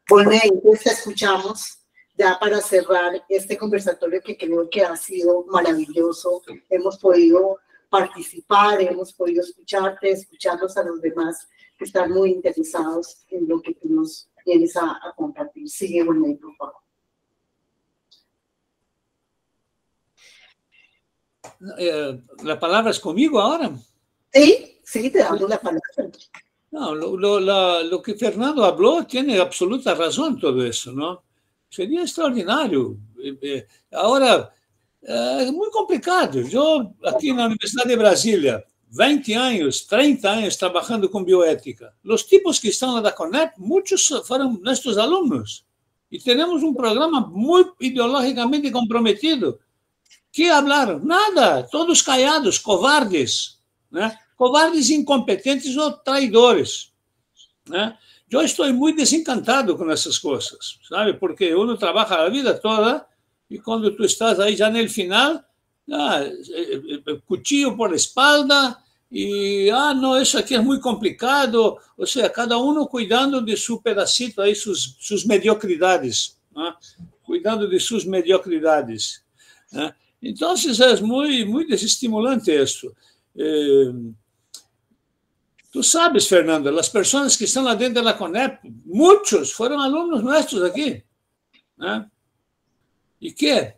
Volney, entonces te escuchamos ya para cerrar este conversatorio que creo que ha sido maravilloso. Hemos podido participar, hemos podido escucharte, escucharlos a los demás que están muy interesados en lo que tú nos vienes a compartir. Sigue, Volney, por favor. ¿La palabra es conmigo ahora? Sí, te damos la palabra. No, lo que Fernando habló tiene absoluta razón todo eso, ¿no? Sería extraordinario. Ahora, es muy complicado. Yo aquí en la Universidad de Brasilia, 20 años, 30 años trabajando con bioética. Los tipos que están en la CONEP, muchos fueron nuestros alumnos. Y tenemos un programa muy ideológicamente comprometido. ¿Qué hablaron? Nada, todos callados, cobardes, ¿no? Cobardes, incompetentes o traidores, ¿no? Yo estoy muy desencantado con esas cosas, ¿sabe? Porque uno trabaja la vida toda y cuando tú estás ahí ya en el final, cuchillo por la espalda y, no, eso aquí es muy complicado. O sea, cada uno cuidando de su pedacito ahí, sus mediocridades, ¿no? Cuidando de sus mediocridades, ¿no? Entonces es muy desestimulante esto. Tú sabes, Fernando, las personas que están lá dentro de la CONEP, muchos fueron alumnos nuestros aquí, ¿no? ¿Y qué?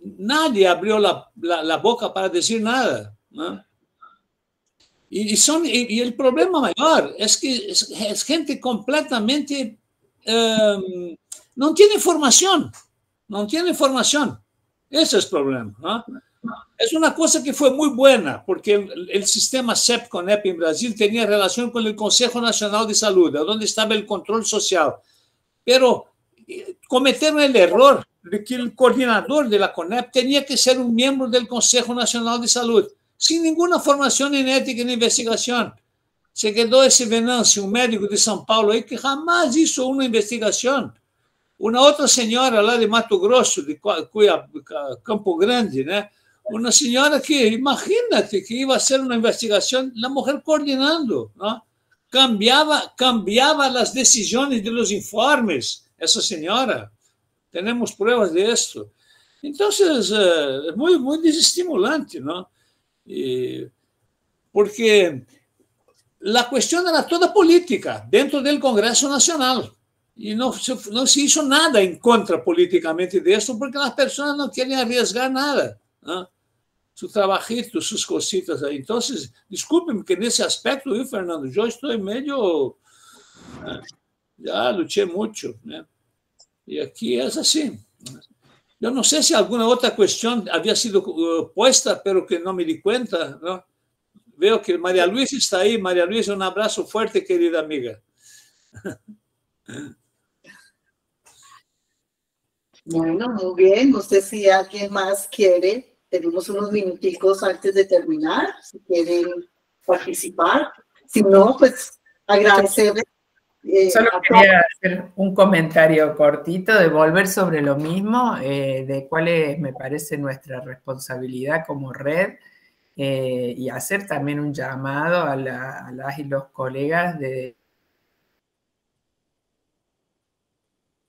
Nadie abrió la boca para decir nada, ¿no? Y el problema mayor es que es gente completamente... no tiene formación, no tiene formación. Ese es el problema, ¿no? Es una cosa que fue muy buena, porque el sistema CEP-CONEP en Brasil tenía relación con el Consejo Nacional de Salud, donde estaba el control social. Pero cometieron el error de que el coordinador de la CONEP tenía que ser un miembro del Consejo Nacional de Salud, sin ninguna formación en ética y en investigación. Se quedó ese Venâncio, un médico de São Paulo, ahí, que jamás hizo una investigación. Una otra señora lá de Mato Grosso, de Campo Grande, ¿no? Una señora que, imagínate, que iba a hacer una investigación, la mujer coordinando, ¿no? Cambiaba las decisiones de los informes, esa señora. Tenemos pruebas de esto. Entonces, es muy desestimulante, ¿no? Porque la cuestión era toda política dentro del Congreso Nacional. Y no se hizo nada en contra políticamente de esto porque las personas no quieren arriesgar nada, ¿no? Su trabajito, sus cositas ahí. Entonces, discúlpenme que en ese aspecto, ¿sí, Fernando? Yo estoy medio... ya luché mucho, ¿no? Y aquí es así. Yo no sé si alguna otra cuestión había sido puesta, pero que no me di cuenta, ¿no? Veo que María Luisa está ahí. María Luisa, un abrazo fuerte, querida amiga. Bueno, muy bien. No sé si alguien más quiere. Tenemos unos minuticos antes de terminar, si quieren participar. Si no, pues agradecerles. Solo quería hacer un comentario cortito, de volver sobre lo mismo, de cuál es, me parece, nuestra responsabilidad como red, y hacer también un llamado a las y los colegas de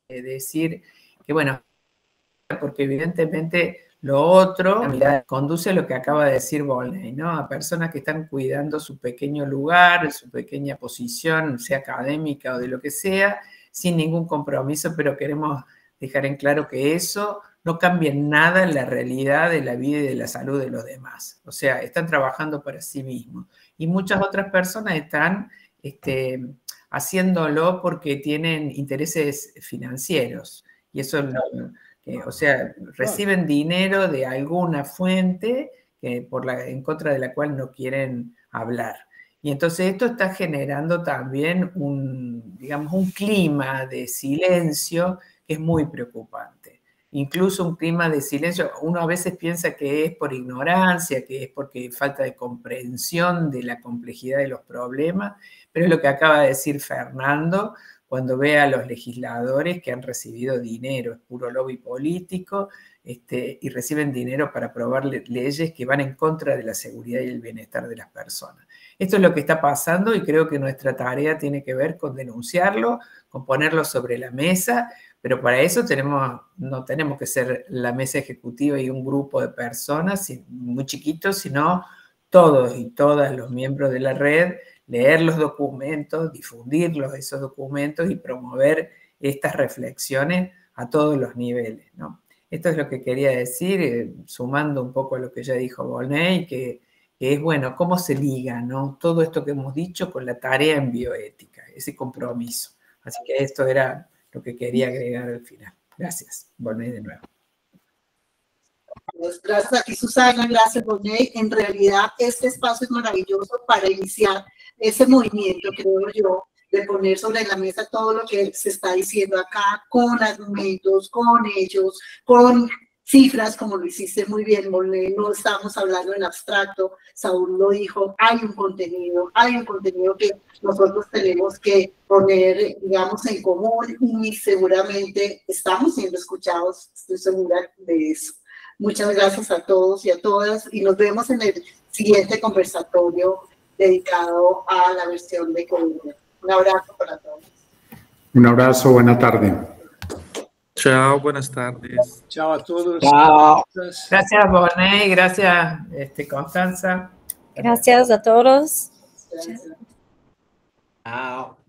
decir que, bueno, porque evidentemente lo otro conduce a lo que acaba de decir Volney, ¿no? A personas que están cuidando su pequeño lugar, su pequeña posición, sea académica o de lo que sea, sin ningún compromiso, pero queremos dejar en claro que eso no cambia en nada en la realidad de la vida y de la salud de los demás. O sea, están trabajando para sí mismos. Y muchas otras personas están haciéndolo porque tienen intereses financieros. Y eso o sea, reciben dinero de alguna fuente en contra de la cual no quieren hablar. Y entonces esto está generando también digamos, un clima de silencio que es muy preocupante. Incluso un clima de silencio, uno a veces piensa que es por ignorancia, que es porque falta de comprensión de la complejidad de los problemas, pero es lo que acaba de decir Fernando, cuando ve a los legisladores que han recibido dinero, es puro lobby político, y reciben dinero para aprobar leyes que van en contra de la seguridad y el bienestar de las personas. Esto es lo que está pasando y creo que nuestra tarea tiene que ver con denunciarlo, con ponerlo sobre la mesa, pero para eso no tenemos que ser la mesa ejecutiva y un grupo de personas muy chiquitos, sino todos y todas los miembros de la red, leer los documentos, difundirlos esos documentos y promover estas reflexiones a todos los niveles, ¿no? Esto es lo que quería decir, sumando un poco a lo que ya dijo Volney, que es, bueno, cómo se liga, ¿no? Todo esto que hemos dicho con la tarea en bioética, ese compromiso. Así que esto era lo que quería agregar al final. Gracias, Volney, de nuevo. Gracias a ti, Susana, gracias, Volney. En realidad, este espacio es maravilloso para iniciar ese movimiento, creo yo, de poner sobre la mesa todo lo que se está diciendo acá, con argumentos, con hechos, con cifras, como lo hiciste muy bien, Volney. No estamos hablando en abstracto, Saúl lo dijo, hay un contenido que nosotros tenemos que poner, digamos, en común y seguramente estamos siendo escuchados, estoy segura de eso. Muchas gracias a todos y a todas y nos vemos en el siguiente conversatorio dedicado a la versión de Colombia. Un abrazo para todos. Un abrazo, buena tarde. Chao, buenas tardes. Chao a todos. Chao. Gracias, Volney, gracias, Constanza. Gracias a todos. Gracias. Chao.